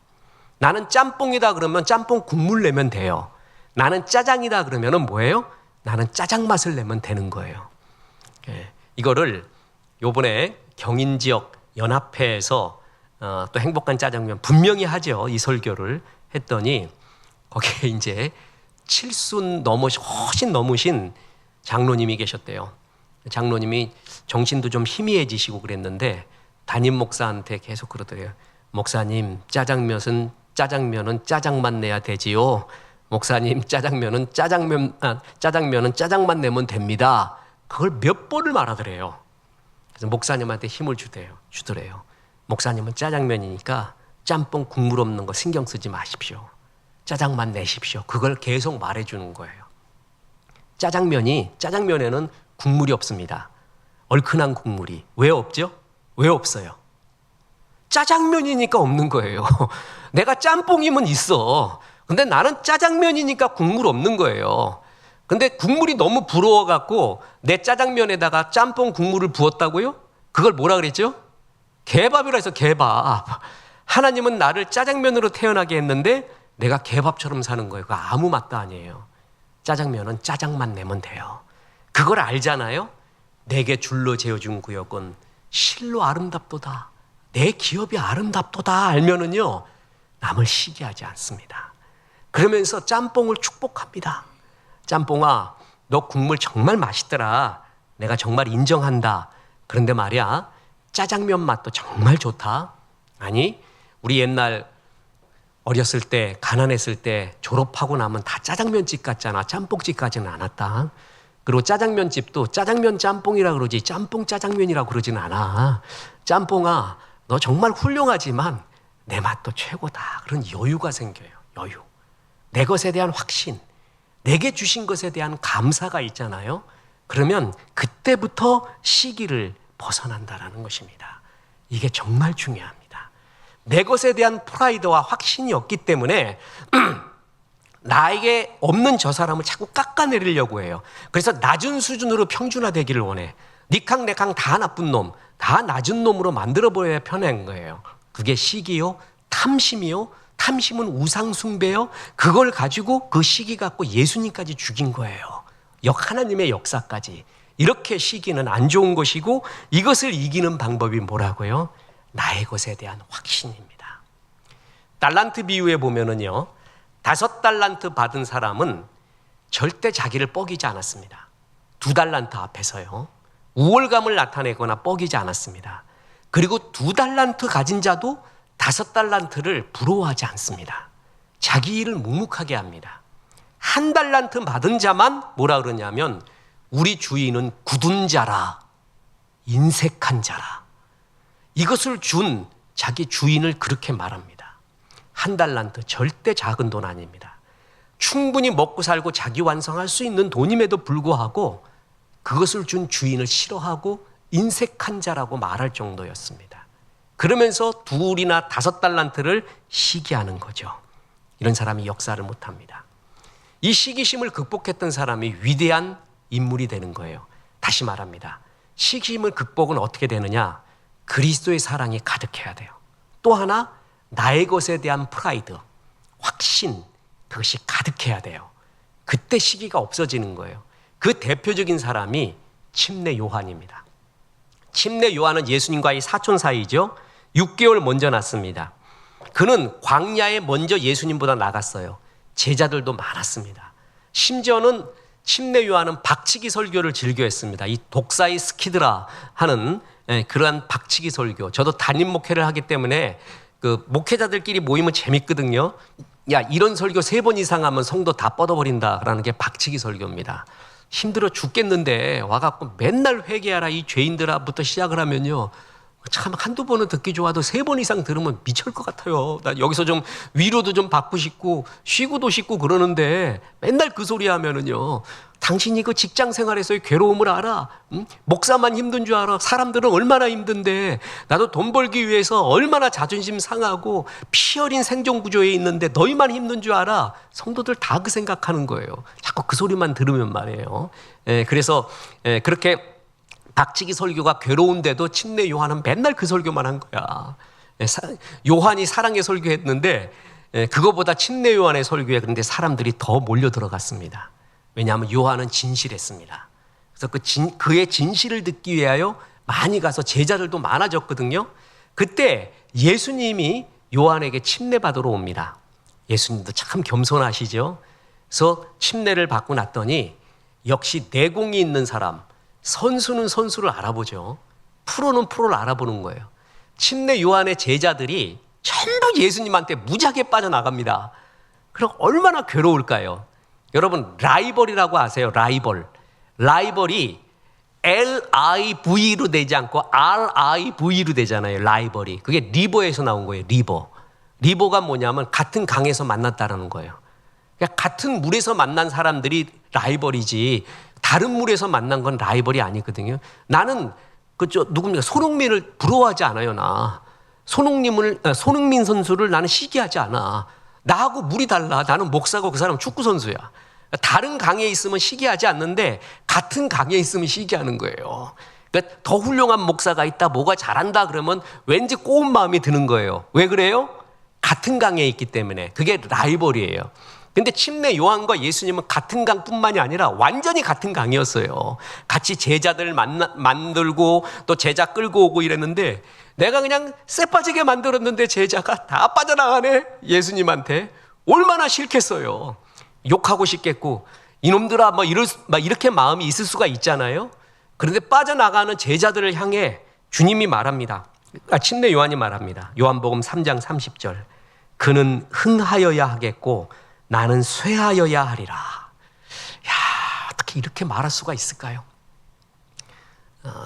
나는 짬뽕이다 그러면 짬뽕 국물 내면 돼요. 나는 짜장이다 그러면 뭐예요? 나는 짜장 맛을 내면 되는 거예요. 이거를 요번에 경인지역 연합회에서 또 행복한 짜장면 분명히 하죠. 이 설교를 했더니 거기에 이제 7순 훨씬 넘으신 장로님이 계셨대요. 장로님이 정신도 좀 희미해지시고 그랬는데 담임 목사한테 계속 그러더래요. 목사님, 짜장면은 짜장만 내야 되지요. 목사님, 짜장면은 짜장만 내면 됩니다. 그걸 몇 번을 말하더래요. 그래서 목사님한테 힘을 주더래요. 목사님은 짜장면이니까 짬뽕 국물 없는 거 신경 쓰지 마십시오. 짜장만 내십시오. 그걸 계속 말해주는 거예요. 짜장면에는 국물이 없습니다. 얼큰한 국물이. 왜 없죠? 왜 없어요? 짜장면이니까 없는 거예요. 내가 짬뽕이면 있어. 근데 나는 짜장면이니까 국물 없는 거예요. 근데 국물이 너무 부러워갖고 내 짜장면에다가 짬뽕 국물을 부었다고요? 그걸 뭐라 그랬죠? 개밥이라 해서 개밥. 하나님은 나를 짜장면으로 태어나게 했는데 내가 개밥처럼 사는 거예요. 그거 아무 맛도 아니에요. 짜장면은 짜장만 내면 돼요. 그걸 알잖아요. 내게 줄로 재어준 구역은 실로 아름답도다. 내 기업이 아름답도다 알면은요, 남을 시기하지 않습니다. 그러면서 짬뽕을 축복합니다. 짬뽕아, 너 국물 정말 맛있더라. 내가 정말 인정한다. 그런데 말이야, 짜장면 맛도 정말 좋다. 아니, 우리 옛날 어렸을 때, 가난했을 때 졸업하고 나면 다 짜장면집 갔잖아. 짬뽕집 가지는 않았다. 그리고 짜장면집도 짜장면 짬뽕이라 그러지 짬뽕 짜장면이라고 그러진 않아. 짬뽕아, 너 정말 훌륭하지만 내 맛도 최고다. 그런 여유가 생겨요. 여유. 내 것에 대한 확신, 내게 주신 것에 대한 감사가 있잖아요. 그러면 그때부터 시기를 벗어난다라는 것입니다. 이게 정말 중요합니다. 내 것에 대한 프라이드와 확신이 없기 때문에 나에게 없는 저 사람을 자꾸 깎아내리려고 해요. 그래서 낮은 수준으로 평준화되기를 원해. 니캉네캉 다 나쁜 놈, 다 낮은 놈으로 만들어버려야 편한 거예요. 그게 시기요, 탐심이요. 탐심은 우상숭배요. 그걸 가지고 그 시기 갖고 예수님까지 죽인 거예요. 하나님의 역사까지. 이렇게 시기는 안 좋은 것이고 이것을 이기는 방법이 뭐라고요? 나의 것에 대한 확신입니다. 달란트 비유에 보면은요, 5달란트 받은 사람은 절대 자기를 뻐기지 않았습니다. 2달란트 앞에서요, 우월감을 나타내거나 뻐기지 않았습니다. 그리고 2달란트 가진 자도 5달란트를 부러워하지 않습니다. 자기 일을 묵묵하게 합니다. 1달란트 받은 자만 뭐라 그러냐면 우리 주인은 굳은 자라, 인색한 자라. 이것을 준 자기 주인을 그렇게 말합니다. 1달란트 절대 작은 돈 아닙니다. 충분히 먹고 살고 자기 완성할 수 있는 돈임에도 불구하고 그것을 준 주인을 싫어하고 인색한 자라고 말할 정도였습니다. 그러면서 2이나 5달란트를 시기하는 거죠. 이런 사람이 역사를 못합니다. 이 시기심을 극복했던 사람이 위대한 인물이 되는 거예요. 다시 말합니다. 시기심을 극복은 어떻게 되느냐? 그리스도의 사랑이 가득해야 돼요. 또 하나, 나의 것에 대한 프라이드, 확신, 그것이 가득해야 돼요. 그때 시기가 없어지는 거예요. 그 대표적인 사람이 침례 요한입니다. 침례 요한은 예수님과의 사촌 사이죠. 6개월 먼저 났습니다. 그는 광야에 먼저 예수님보다 나갔어요. 제자들도 많았습니다. 심지어는 침례 요한은 박치기 설교를 즐겨했습니다. 이 독사의 스키드라 하는 그러한 박치기 설교. 저도 담임 목회를 하기 때문에 그 목회자들끼리 모이면 재밌거든요. 야, 이런 설교 3번 이상 하면 성도 다 뻗어버린다라는 게 박치기 설교입니다. 힘들어 죽겠는데 와갖고 맨날 회개하라 이 죄인들아부터 시작을 하면요, 참 한두 번은 듣기 좋아도 3번 이상 들으면 미칠 것 같아요. 나 여기서 좀 위로도 좀 받고 싶고 쉬고도 싶고 그러는데 맨날 그 소리 하면은요, 당신이 그 직장 생활에서의 괴로움을 알아? 응? 목사만 힘든 줄 알아? 사람들은 얼마나 힘든데, 나도 돈 벌기 위해서 얼마나 자존심 상하고 피 어린 생존 구조에 있는데 너희만 힘든 줄 알아? 성도들 다 그 생각하는 거예요. 자꾸 그 소리만 들으면 말이에요. 그래서 그렇게 박치기 설교가 괴로운데도 침례 요한은 맨날 그 설교만 한 거야. 요한이 사랑의 설교했는데 그거보다 침례 요한의 설교에 그런데 사람들이 더 몰려 들어갔습니다. 왜냐하면 요한은 진실했습니다. 그래서 그의 진실을 듣기 위하여 많이 가서 제자들도 많아졌거든요. 그때 예수님이 요한에게 침례 받으러 옵니다. 예수님도 참 겸손하시죠. 그래서 침례를 받고 났더니 역시 내공이 있는 사람, 선수는 선수를 알아보죠. 프로는 프로를 알아보는 거예요. 침례 요한의 제자들이 전부 예수님한테 무지하게 빠져나갑니다. 그럼 얼마나 괴로울까요? 여러분, 라이벌이라고 아세요? 라이벌이 LIV로 되지 않고 RIV로 되잖아요. 라이벌이. 그게 리버에서 나온 거예요. 리버가 뭐냐면 같은 강에서 만났다라는 거예요. 그러니까 같은 물에서 만난 사람들이 라이벌이지 다른 물에서 만난 건 라이벌이 아니거든요. 나는 누굽니까? 손흥민을 부러워하지 않아요. 손흥민 선수를 나는 시기하지 않아. 나하고 물이 달라. 나는 목사고 그 사람은 축구 선수야. 다른 강에 있으면 시기하지 않는데 같은 강에 있으면 시기하는 거예요. 그러니까 더 훌륭한 목사가 있다, 뭐가 잘한다 그러면 왠지 꼬운 마음이 드는 거예요. 왜 그래요? 같은 강에 있기 때문에. 그게 라이벌이에요. 근데 침례 요한과 예수님은 같은 강뿐만이 아니라 완전히 같은 강이었어요. 같이 제자들 만들고 또 제자 끌고 오고 이랬는데 내가 그냥 쎄 빠지게 만들었는데 제자가 다 빠져나가네. 예수님한테 얼마나 싫겠어요. 욕하고 싶겠고 이놈들아 막 이렇게 마음이 있을 수가 있잖아요. 그런데 빠져나가는 제자들을 향해 주님이 말합니다. 침례 요한이 말합니다. 요한복음 3장 30절. 그는 흥하여야 하겠고 나는 쇠하여야 하리라. 야, 어떻게 이렇게 말할 수가 있을까요?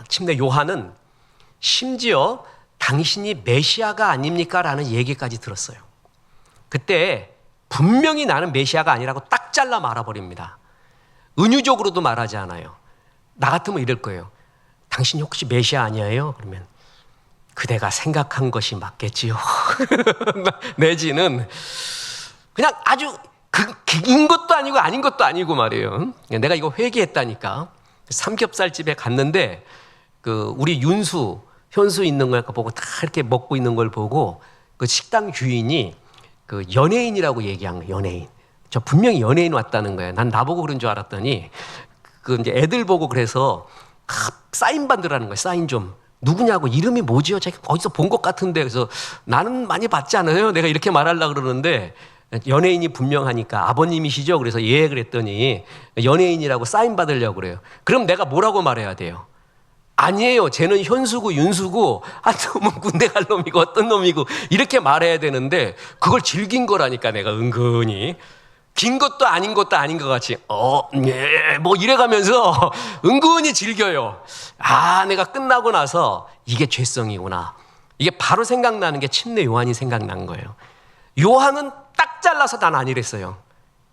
침례 요한은 심지어 당신이 메시아가 아닙니까? 라는 얘기까지 들었어요. 그때 분명히 나는 메시아가 아니라고 딱 잘라 말아버립니다. 은유적으로도 말하지 않아요. 나 같으면 이럴 거예요. 당신이 혹시 메시아 아니에요? 그러면 그대가 생각한 것이 맞겠지요. 내지는 그냥 아주 인 것도 아니고 아닌 것도 아니고 말이에요. 내가 이거 회개했다니까. 삼겹살집에 갔는데 우리 윤수, 현수 있는 걸 보고 다 이렇게 먹고 있는 걸 보고 그 식당 주인이 그 연예인이라고 얘기한 거예요. 연예인. 저 분명히 연예인 왔다는 거예요. 난 나보고 그런 줄 알았더니 그 이제 애들 보고 그래서 사인 받으라는 거예요. 사인 좀. 누구냐고, 이름이 뭐지요? 제가 어디서 본 것 같은데. 그래서 나는 많이 봤지 않아요? 내가 이렇게 말하려고 그러는데 연예인이 분명하니까 아버님이시죠? 그래서 예, 그랬더니 연예인이라고 사인 받으려고 그래요. 그럼 내가 뭐라고 말해야 돼요? 아니에요. 쟤는 현수고 윤수고 한 놈은 군대 갈 놈이고 어떤 놈이고 이렇게 말해야 되는데 그걸 즐긴 거라니까. 내가 은근히 긴 것도 아닌 것도 아닌 것 같이 예, 뭐 이래가면서 은근히 즐겨요. 내가 끝나고 나서 이게 죄성이구나. 이게 바로 생각나는 게 침례 요한이 생각난 거예요. 요한은 딱 잘라서 난 아니랬어요.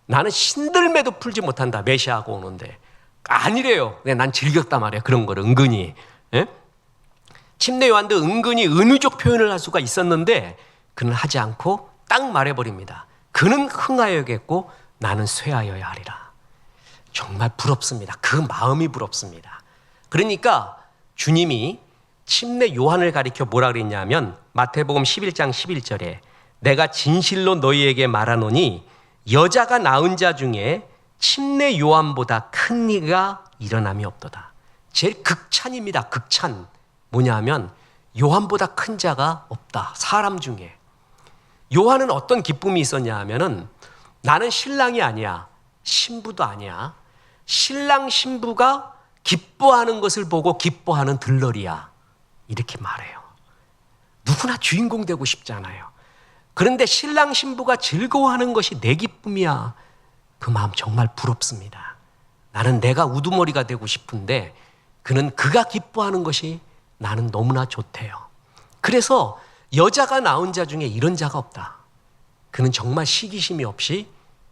나는 신들매도 풀지 못한다. 메시아하고 오는데. 아니래요. 난 즐겼단 말이에요. 그런 거를 은근히. 예? 침례 요한도 은근히 은유적 표현을 할 수가 있었는데 그는 하지 않고 딱 말해버립니다. 그는 흥하여야겠고 나는 쇠하여야 하리라. 정말 부럽습니다. 그 마음이 부럽습니다. 그러니까 주님이 침례 요한을 가리켜 뭐라 그랬냐면 마태복음 11장 11절에 내가 진실로 너희에게 말하노니 여자가 낳은 자 중에 침례 요한보다 큰 이가 일어남이 없도다. 제일 극찬입니다. 극찬. 뭐냐면 요한보다 큰 자가 없다. 사람 중에. 요한은 어떤 기쁨이 있었냐 하면은 나는 신랑이 아니야. 신부도 아니야. 신랑 신부가 기뻐하는 것을 보고 기뻐하는 들러리야. 이렇게 말해요. 누구나 주인공 되고 싶잖아요. 그런데 신랑 신부가 즐거워하는 것이 내 기쁨이야. 그 마음 정말 부럽습니다. 나는 내가 우두머리가 되고 싶은데 그는 그가 기뻐하는 것이 나는 너무나 좋대요. 그래서 여자가 낳은 자 중에 이런 자가 없다. 그는 정말 시기심이 없이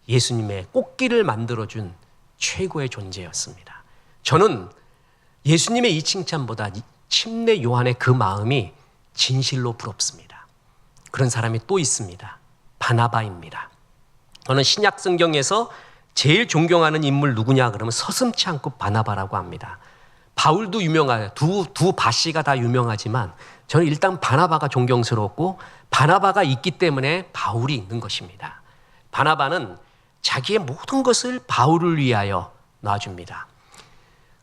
예수님의 꽃길을 만들어준 최고의 존재였습니다. 저는 예수님의 이 칭찬보다 침례 요한의 그 마음이 진실로 부럽습니다. 그런 사람이 또 있습니다. 바나바입니다. 저는 신약 성경에서 제일 존경하는 인물 누구냐 그러면 서슴지 않고 바나바라고 합니다. 바울도 유명해요. 두 바씨가 다 유명하지만 저는 일단 바나바가 존경스럽고 바나바가 있기 때문에 바울이 있는 것입니다. 바나바는 자기의 모든 것을 바울을 위하여 놔줍니다.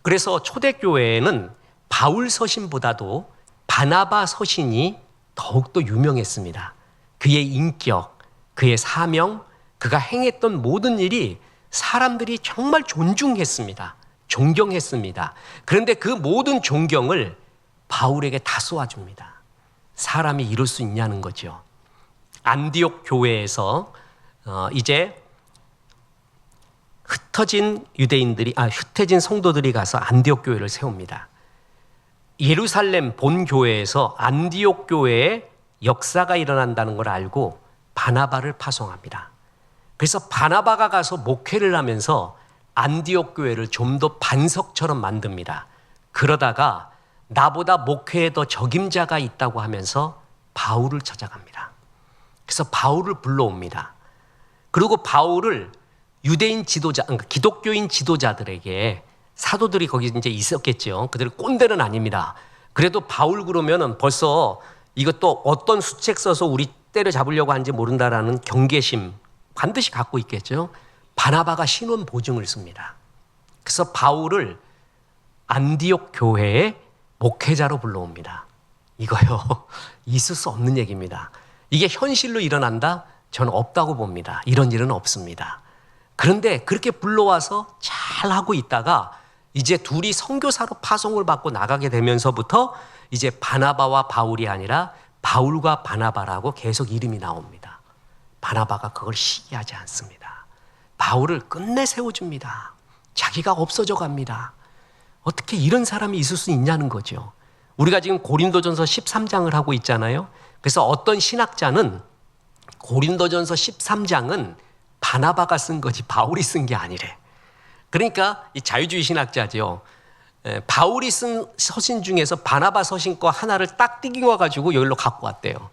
그래서 초대교회에는 바울 서신보다도 바나바 서신이 더욱더 유명했습니다. 그의 인격, 그의 사명, 그가 행했던 모든 일이 사람들이 정말 존중했습니다. 존경했습니다. 그런데 그 모든 존경을 바울에게 다 쏘아줍니다. 사람이 이럴 수 있냐는 거죠. 안디옥 교회에서 이제 흩어진 성도들이 가서 안디옥 교회를 세웁니다. 예루살렘 본 교회에서 안디옥 교회에 역사가 일어난다는 걸 알고 바나바를 파송합니다. 그래서 바나바가 가서 목회를 하면서 안디옥 교회를 좀 더 반석처럼 만듭니다. 그러다가 나보다 목회에 더 적임자가 있다고 하면서 바울을 찾아갑니다. 그래서 바울을 불러옵니다. 그리고 바울을 유대인 지도자, 그러니까 기독교인 지도자들에게 사도들이 거기 이제 있었겠죠. 그들은 꼰대는 아닙니다. 그래도 바울 그러면은 벌써 이것도 어떤 수책 써서 우리 때려잡으려고 하는지 모른다라는 경계심 반드시 갖고 있겠죠. 바나바가 신원 보증을 씁니다. 그래서 바울을 안디옥 교회의 목회자로 불러옵니다. 이거요, 있을 수 없는 얘기입니다. 이게 현실로 일어난다? 저는 없다고 봅니다. 이런 일은 없습니다. 그런데 그렇게 불러와서 잘 하고 있다가 이제 둘이 선교사로 파송을 받고 나가게 되면서부터 이제 바나바와 바울이 아니라 바울과 바나바라고 계속 이름이 나옵니다. 바나바가 그걸 시기하지 않습니다. 바울을 끝내 세워줍니다. 자기가 없어져 갑니다. 어떻게 이런 사람이 있을 수 있냐는 거죠. 우리가 지금 고린도전서 13장을 하고 있잖아요. 그래서 어떤 신학자는 고린도전서 13장은 바나바가 쓴 거지 바울이 쓴 게 아니래. 그러니까 이 자유주의 신학자죠. 바울이 쓴 서신 중에서 바나바 서신 거 하나를 딱 띄워가지고 여기로 갖고 왔대요.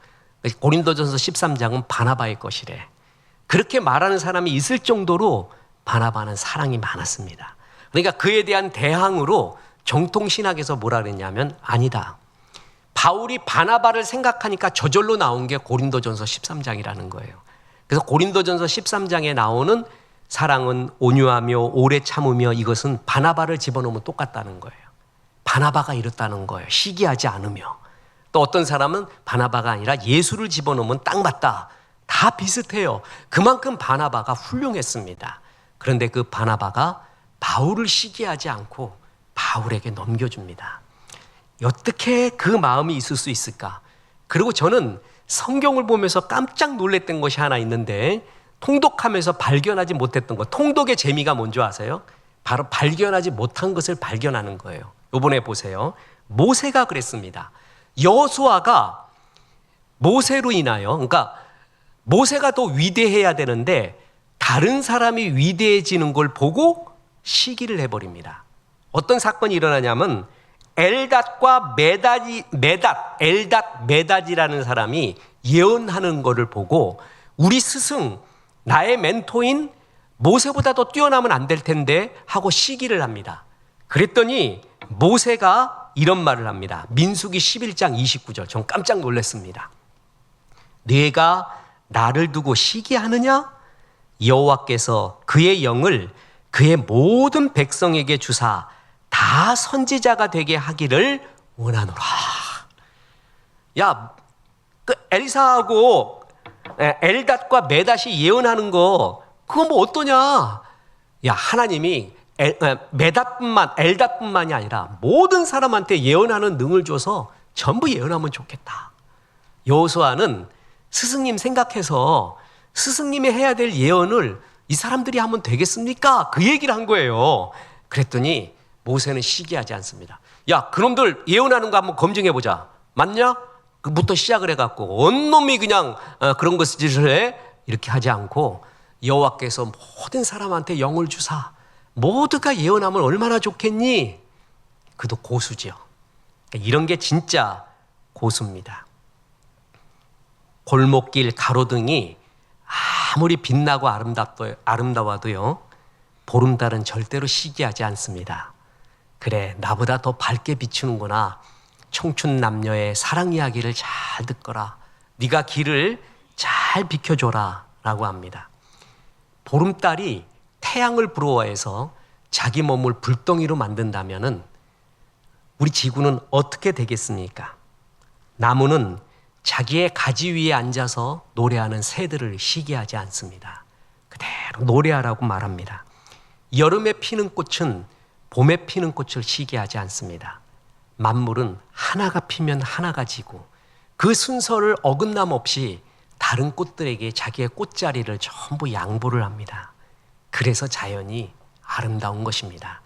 고린도전서 13장은 바나바의 것이래. 그렇게 말하는 사람이 있을 정도로 바나바는 사랑이 많았습니다. 그러니까 그에 대한 대항으로 정통신학에서 뭐라 그랬냐면 아니다. 바울이 바나바를 생각하니까 저절로 나온 게 고린도전서 13장이라는 거예요. 그래서 고린도전서 13장에 나오는 사랑은 온유하며 오래 참으며 이것은 바나바를 집어넣으면 똑같다는 거예요. 바나바가 이렇다는 거예요. 시기하지 않으며. 또 어떤 사람은 바나바가 아니라 예수를 집어넣으면 딱 맞다. 다 비슷해요. 그만큼 바나바가 훌륭했습니다. 그런데 그 바나바가 바울을 시기하지 않고 바울에게 넘겨줍니다. 어떻게 그 마음이 있을 수 있을까? 그리고 저는 성경을 보면서 깜짝 놀랐던 것이 하나 있는데 통독하면서 발견하지 못했던 것. 통독의 재미가 뭔지 아세요? 바로 발견하지 못한 것을 발견하는 거예요. 이번에 보세요. 모세가 그랬습니다. 여호수아가 모세로 인하여, 그러니까 모세가 더 위대해야 되는데 다른 사람이 위대해지는 걸 보고 시기를 해버립니다. 어떤 사건이 일어나냐면 엘닷과 메닷이라는 사람이 예언하는 것을 보고 우리 스승, 나의 멘토인 모세보다 더 뛰어나면 안 될 텐데 하고 시기를 합니다. 그랬더니 모세가 이런 말을 합니다. 민수기 11장 29절. 전 깜짝 놀랐습니다. 네가 나를 두고 시기하느냐? 여호와께서 그의 영을 그의 모든 백성에게 주사 다 선지자가 되게 하기를 원하노라. 야, 그 엘사하고 엘닷과 메닷이 예언하는 거 그거 뭐 어떠냐? 야, 하나님이 엘닷뿐만이 아니라 모든 사람한테 예언하는 능을 줘서 전부 예언하면 좋겠다. 여호수아는 스승님 생각해서 스승님이 해야 될 예언을 이 사람들이 하면 되겠습니까? 그 얘기를 한 거예요. 그랬더니 모세는 시기하지 않습니다. 야, 그놈들 예언하는 거 한번 검증해보자. 맞냐? 그부터 시작을 해갖고 온놈이 그냥 그런 것을 해? 이렇게 하지 않고 여호와께서 모든 사람한테 영을 주사 모두가 예언하면 얼마나 좋겠니? 그도 고수죠. 이런 게 진짜 고수입니다. 골목길 가로등이 아무리 빛나고 아름다워도요, 보름달은 절대로 시기하지 않습니다. 그래, 나보다 더 밝게 비추는구나. 청춘 남녀의 사랑 이야기를 잘 듣거라. 네가 길을 잘 비켜줘라 라고 합니다. 보름달이 태양을 부러워해서 자기 몸을 불덩이로 만든다면 우리 지구는 어떻게 되겠습니까? 나무는 자기의 가지 위에 앉아서 노래하는 새들을 시기하지 않습니다. 그대로 노래하라고 말합니다. 여름에 피는 꽃은 봄에 피는 꽃을 시기하지 않습니다. 만물은 하나가 피면 하나가 지고 그 순서를 어긋남 없이 다른 꽃들에게 자기의 꽃자리를 전부 양보를 합니다. 그래서 자연이 아름다운 것입니다.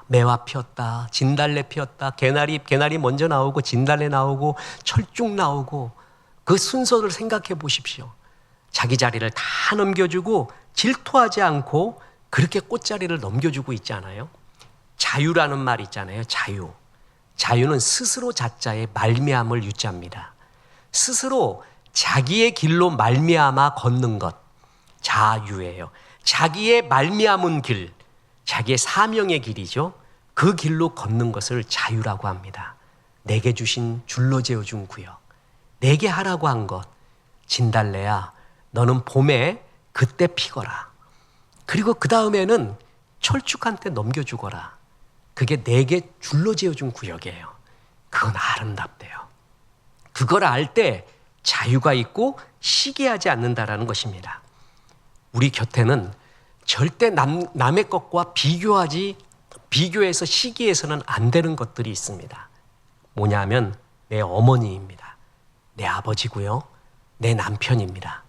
매화 피었다, 진달래 피었다, 개나리 먼저 나오고 진달래 나오고 철쭉 나오고 그 순서를 생각해 보십시오. 자기 자리를 다 넘겨주고 질투하지 않고 그렇게 꽃자리를 넘겨주고 있잖아요. 자유라는 말 있잖아요. 자유는 스스로 자자의 말미암을 유자입니다. 스스로 자기의 길로 말미암아 걷는 것, 자유예요. 자기의 말미암은 길, 자기의 사명의 길이죠. 그 길로 걷는 것을 자유라고 합니다. 내게 주신 줄로 재어준 구역, 내게 하라고 한 것, 진달래야 너는 봄에 그때 피거라. 그리고 그 다음에는 철쭉한테 넘겨주거라. 그게 내게 줄로 재어준 구역이에요. 그건 아름답대요. 그걸 알 때 자유가 있고 시기하지 않는다라는 것입니다. 우리 곁에는 절대 남의 것과 비교해서 시기해서는 안 되는 것들이 있습니다. 뭐냐면 내 어머니입니다. 내 아버지고요. 내 남편입니다.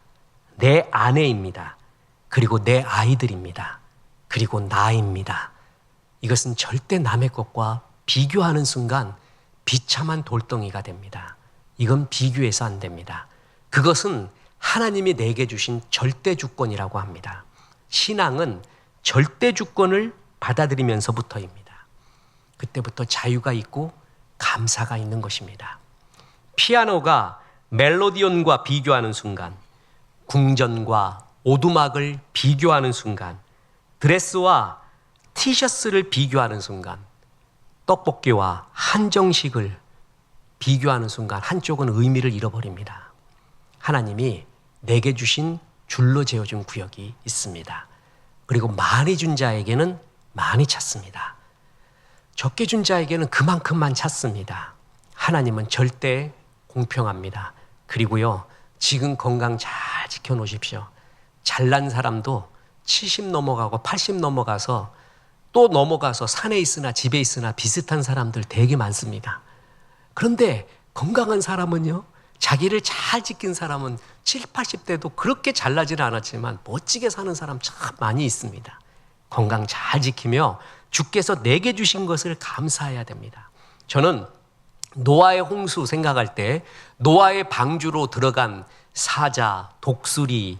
내 아내입니다. 그리고 내 아이들입니다. 그리고 나입니다. 이것은 절대 남의 것과 비교하는 순간 비참한 돌덩이가 됩니다. 이건 비교해서 안 됩니다. 그것은 하나님이 내게 주신 절대 주권이라고 합니다. 신앙은 절대 주권을 받아들이면서부터입니다. 그때부터 자유가 있고 감사가 있는 것입니다. 피아노가 멜로디온과 비교하는 순간, 궁전과 오두막을 비교하는 순간, 드레스와 티셔츠를 비교하는 순간, 떡볶이와 한정식을 비교하는 순간 한쪽은 의미를 잃어버립니다. 하나님이 내게 주신 줄로 재어준 구역이 있습니다. 그리고 많이 준 자에게는 많이 찾습니다. 적게 준 자에게는 그만큼만 찾습니다. 하나님은 절대 공평합니다. 그리고요, 지금 건강 잘 지켜놓으십시오. 잘난 사람도 70 넘어가고 80 넘어가서 또 넘어가서 산에 있으나 집에 있으나 비슷한 사람들 되게 많습니다. 그런데 건강한 사람은요, 자기를 잘 지킨 사람은 70, 80대도 그렇게 잘나지는 않았지만 멋지게 사는 사람 참 많이 있습니다. 건강 잘 지키며 주께서 내게 주신 것을 감사해야 됩니다. 저는 노아의 홍수 생각할 때 노아의 방주로 들어간 사자, 독수리,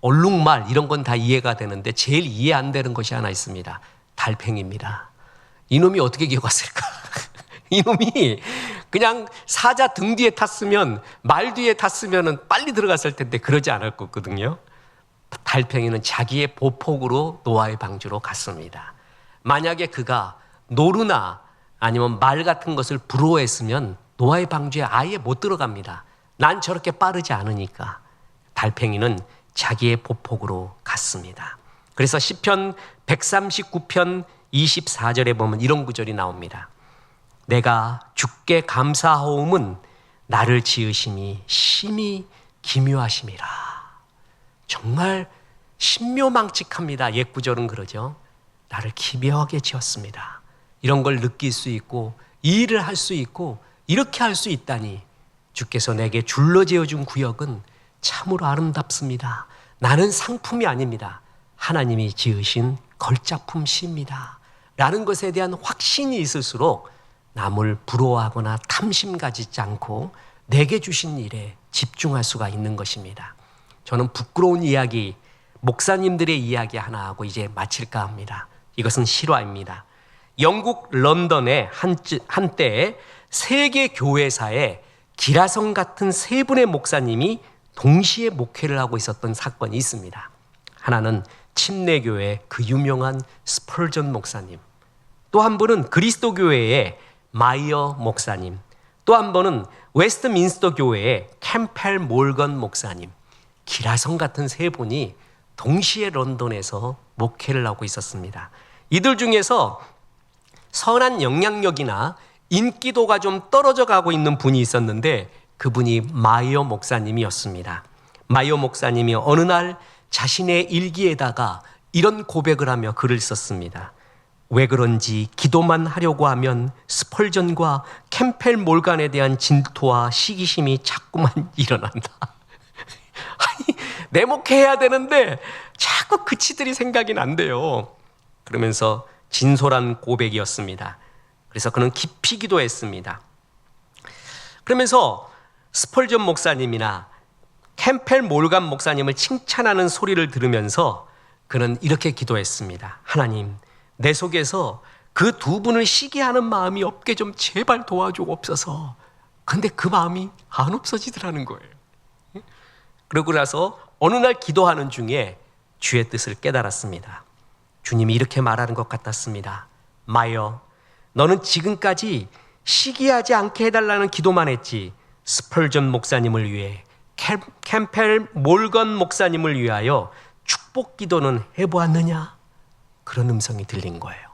얼룩말 이런 건 다 이해가 되는데 제일 이해 안 되는 것이 하나 있습니다. 달팽이입니다. 이놈이 어떻게 기어갔을까? 이놈이 그냥 사자 등 뒤에 탔으면, 말 뒤에 탔으면 빨리 들어갔을 텐데 그러지 않을 거거든요. 달팽이는 자기의 보폭으로 노아의 방주로 갔습니다. 만약에 그가 노루나 아니면 말 같은 것을 부러워했으면 노아의 방주에 아예 못 들어갑니다. 난 저렇게 빠르지 않으니까. 달팽이는 자기의 보폭으로 갔습니다. 그래서 시편 139편 24절에 보면 이런 구절이 나옵니다. 내가 주께 감사하오음은 나를 지으심이 심히 기묘하심이라. 정말 신묘망측합니다. 옛 구절은 그러죠. 나를 기묘하게 지었습니다. 이런 걸 느낄 수 있고 이 일을 할 수 있고 이렇게 할 수 있다니, 주께서 내게 줄로 지어준 구역은 참으로 아름답습니다. 나는 상품이 아닙니다. 하나님이 지으신 걸작품 시입니다. 라는 것에 대한 확신이 있을수록 남을 부러워하거나 탐심 가지지 않고 내게 주신 일에 집중할 수가 있는 것입니다. 저는 부끄러운 이야기, 목사님들의 이야기 하나 하고 이제 마칠까 합니다. 이것은 실화입니다. 영국 런던의 한때 세계 교회사에 기라성 같은 세 분의 목사님이 동시에 목회를 하고 있었던 사건이 있습니다. 하나는 침례교회 그 유명한 스펄전 목사님, 또 한 분은 그리스도교회의 마이어 목사님, 또 한 번은 웨스트민스터 교회의 캠펠 몰건 목사님, 기라성 같은 세 분이 동시에 런던에서 목회를 하고 있었습니다. 이들 중에서 선한 영향력이나 인기도가 좀 떨어져 가고 있는 분이 있었는데 그분이 마이어 목사님이었습니다. 마이어 목사님이 어느 날 자신의 일기에다가 이런 고백을 하며 글을 썼습니다. 왜 그런지 기도만 하려고 하면 스펄전과 캠펠 몰간에 대한 진토와 시기심이 자꾸만 일어난다. 아니, 내 목회해야 되는데 자꾸 그치들이 생각이 난대요. 그러면서 진솔한 고백이었습니다. 그래서 그는 깊이 기도했습니다. 그러면서 스펄전 목사님이나 캠펠 몰간 목사님을 칭찬하는 소리를 들으면서 그는 이렇게 기도했습니다. 하나님, 내 속에서 그 두 분을 시기하는 마음이 없게 좀 제발 도와주옵소서. 근데 그 마음이 안 없어지더라는 거예요. 그러고 나서 어느 날 기도하는 중에 주의 뜻을 깨달았습니다. 주님이 이렇게 말하는 것 같았습니다. 마이어, 너는 지금까지 시기하지 않게 해달라는 기도만 했지 스펄전 목사님을 위해, 캠펠 몰건 목사님을 위하여 축복 기도는 해보았느냐? 그런 음성이 들린 거예요.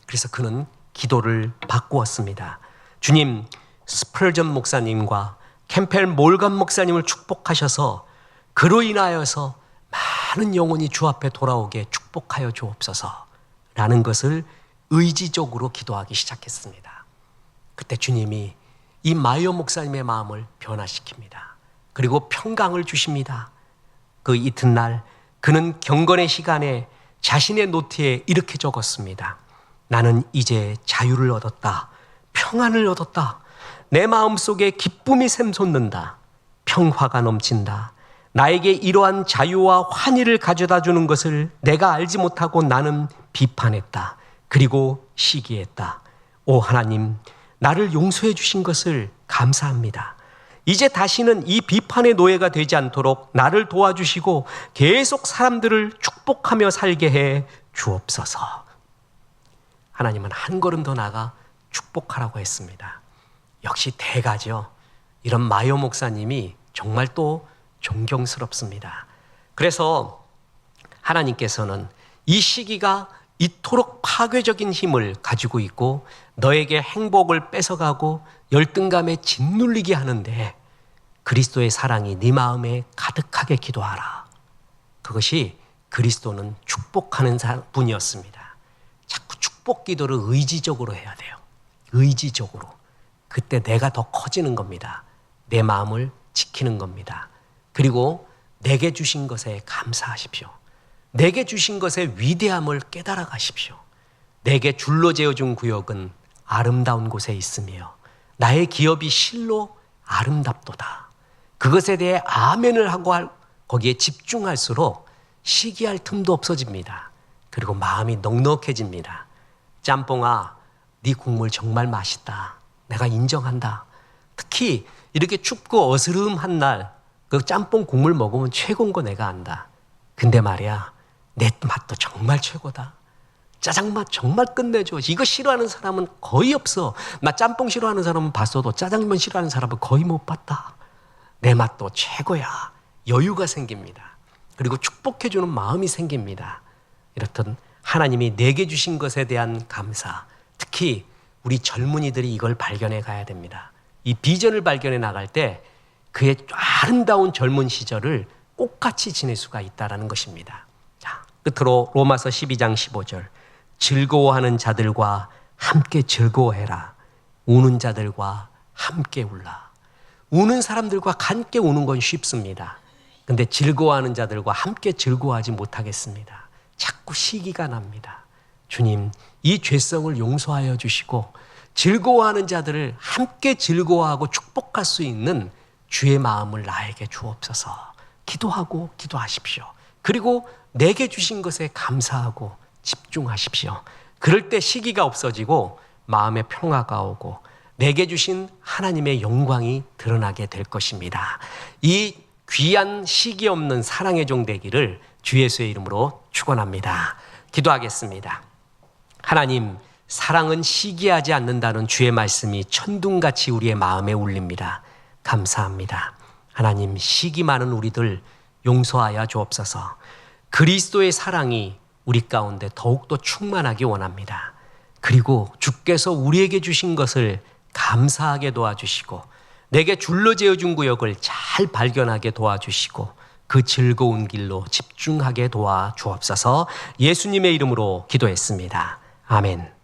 그래서 그는 기도를 바꾸었습니다. 주님, 스펄전 목사님과 캠펠 몰건 목사님을 축복하셔서 그로 인하여서 많은 영혼이 주 앞에 돌아오게 축복하여 주옵소서 라는 것을 의지적으로 기도하기 시작했습니다. 그때 주님이 이 마이어 목사님의 마음을 변화시킵니다. 그리고 평강을 주십니다. 그 이튿날 그는 경건의 시간에 자신의 노트에 이렇게 적었습니다. 나는 이제 자유를 얻었다. 평안을 얻었다. 내 마음속에 기쁨이 샘솟는다. 평화가 넘친다. 나에게 이러한 자유와 환희를 가져다 주는 것을 내가 알지 못하고 나는 비판했다. 그리고 시기했다. 오 하나님, 나를 용서해 주신 것을 감사합니다. 이제 다시는 이 비판의 노예가 되지 않도록 나를 도와주시고 계속 사람들을 축복하며 살게 해 주옵소서. 하나님은 한 걸음 더 나가 축복하라고 했습니다. 역시 대가죠. 이런 마요 목사님이 정말 또 존경스럽습니다. 그래서 하나님께서는 이 시기가 이토록 파괴적인 힘을 가지고 있고 너에게 행복을 뺏어가고 열등감에 짓눌리게 하는데 그리스도의 사랑이 네 마음에 가득하게 기도하라. 그것이 그리스도는 축복하는 분이었습니다. 자꾸 축복 기도를 의지적으로 해야 돼요. 의지적으로. 그때 내가 더 커지는 겁니다. 내 마음을 지키는 겁니다. 그리고 내게 주신 것에 감사하십시오. 내게 주신 것의 위대함을 깨달아 가십시오. 내게 줄로 재어준 구역은 아름다운 곳에 있으며 나의 기업이 실로 아름답도다. 그것에 대해 아멘을 하고 거기에 집중할수록 시기할 틈도 없어집니다. 그리고 마음이 넉넉해집니다. 짬뽕아, 네 국물 정말 맛있다. 내가 인정한다. 특히 이렇게 춥고 어스름한 날 그 짬뽕 국물 먹으면 최고인 거 내가 안다. 근데 말이야, 내 맛도 정말 최고다. 짜장맛 정말 끝내줘. 이거 싫어하는 사람은 거의 없어. 나 짬뽕 싫어하는 사람은 봤어도 짜장면 싫어하는 사람은 거의 못 봤다. 내 맛도 최고야. 여유가 생깁니다. 그리고 축복해주는 마음이 생깁니다. 이렇듯 하나님이 내게 주신 것에 대한 감사, 특히 우리 젊은이들이 이걸 발견해 가야 됩니다. 이 비전을 발견해 나갈 때 그의 아름다운 젊은 시절을 꽃같이 지낼 수가 있다는 것입니다. 자, 끝으로 로마서 12장 15절. 즐거워하는 자들과 함께 즐거워해라. 우는 자들과 함께 울라. 우는 사람들과 함께 우는 건 쉽습니다. 근데 즐거워하는 자들과 함께 즐거워하지 못하겠습니다. 자꾸 시기가 납니다. 주님, 이 죄성을 용서하여 주시고 즐거워하는 자들을 함께 즐거워하고 축복할 수 있는 주의 마음을 나에게 주옵소서. 기도하고 기도하십시오. 그리고 내게 주신 것에 감사하고 집중하십시오. 그럴 때 시기가 없어지고 마음의 평화가 오고 내게 주신 하나님의 영광이 드러나게 될 것입니다. 이 귀한 시기 없는 사랑의 종 되기를 주 예수의 이름으로 축원합니다. 기도하겠습니다. 하나님, 사랑은 시기하지 않는다는 주의 말씀이 천둥같이 우리의 마음에 울립니다. 감사합니다. 하나님, 시기 많은 우리들 용서하여 주옵소서. 그리스도의 사랑이 우리 가운데 더욱더 충만하기 원합니다. 그리고 주께서 우리에게 주신 것을 감사하게 도와주시고 내게 줄로 재어준 구역을 잘 발견하게 도와주시고 그 즐거운 길로 집중하게 도와주옵소서. 예수님의 이름으로 기도했습니다. 아멘.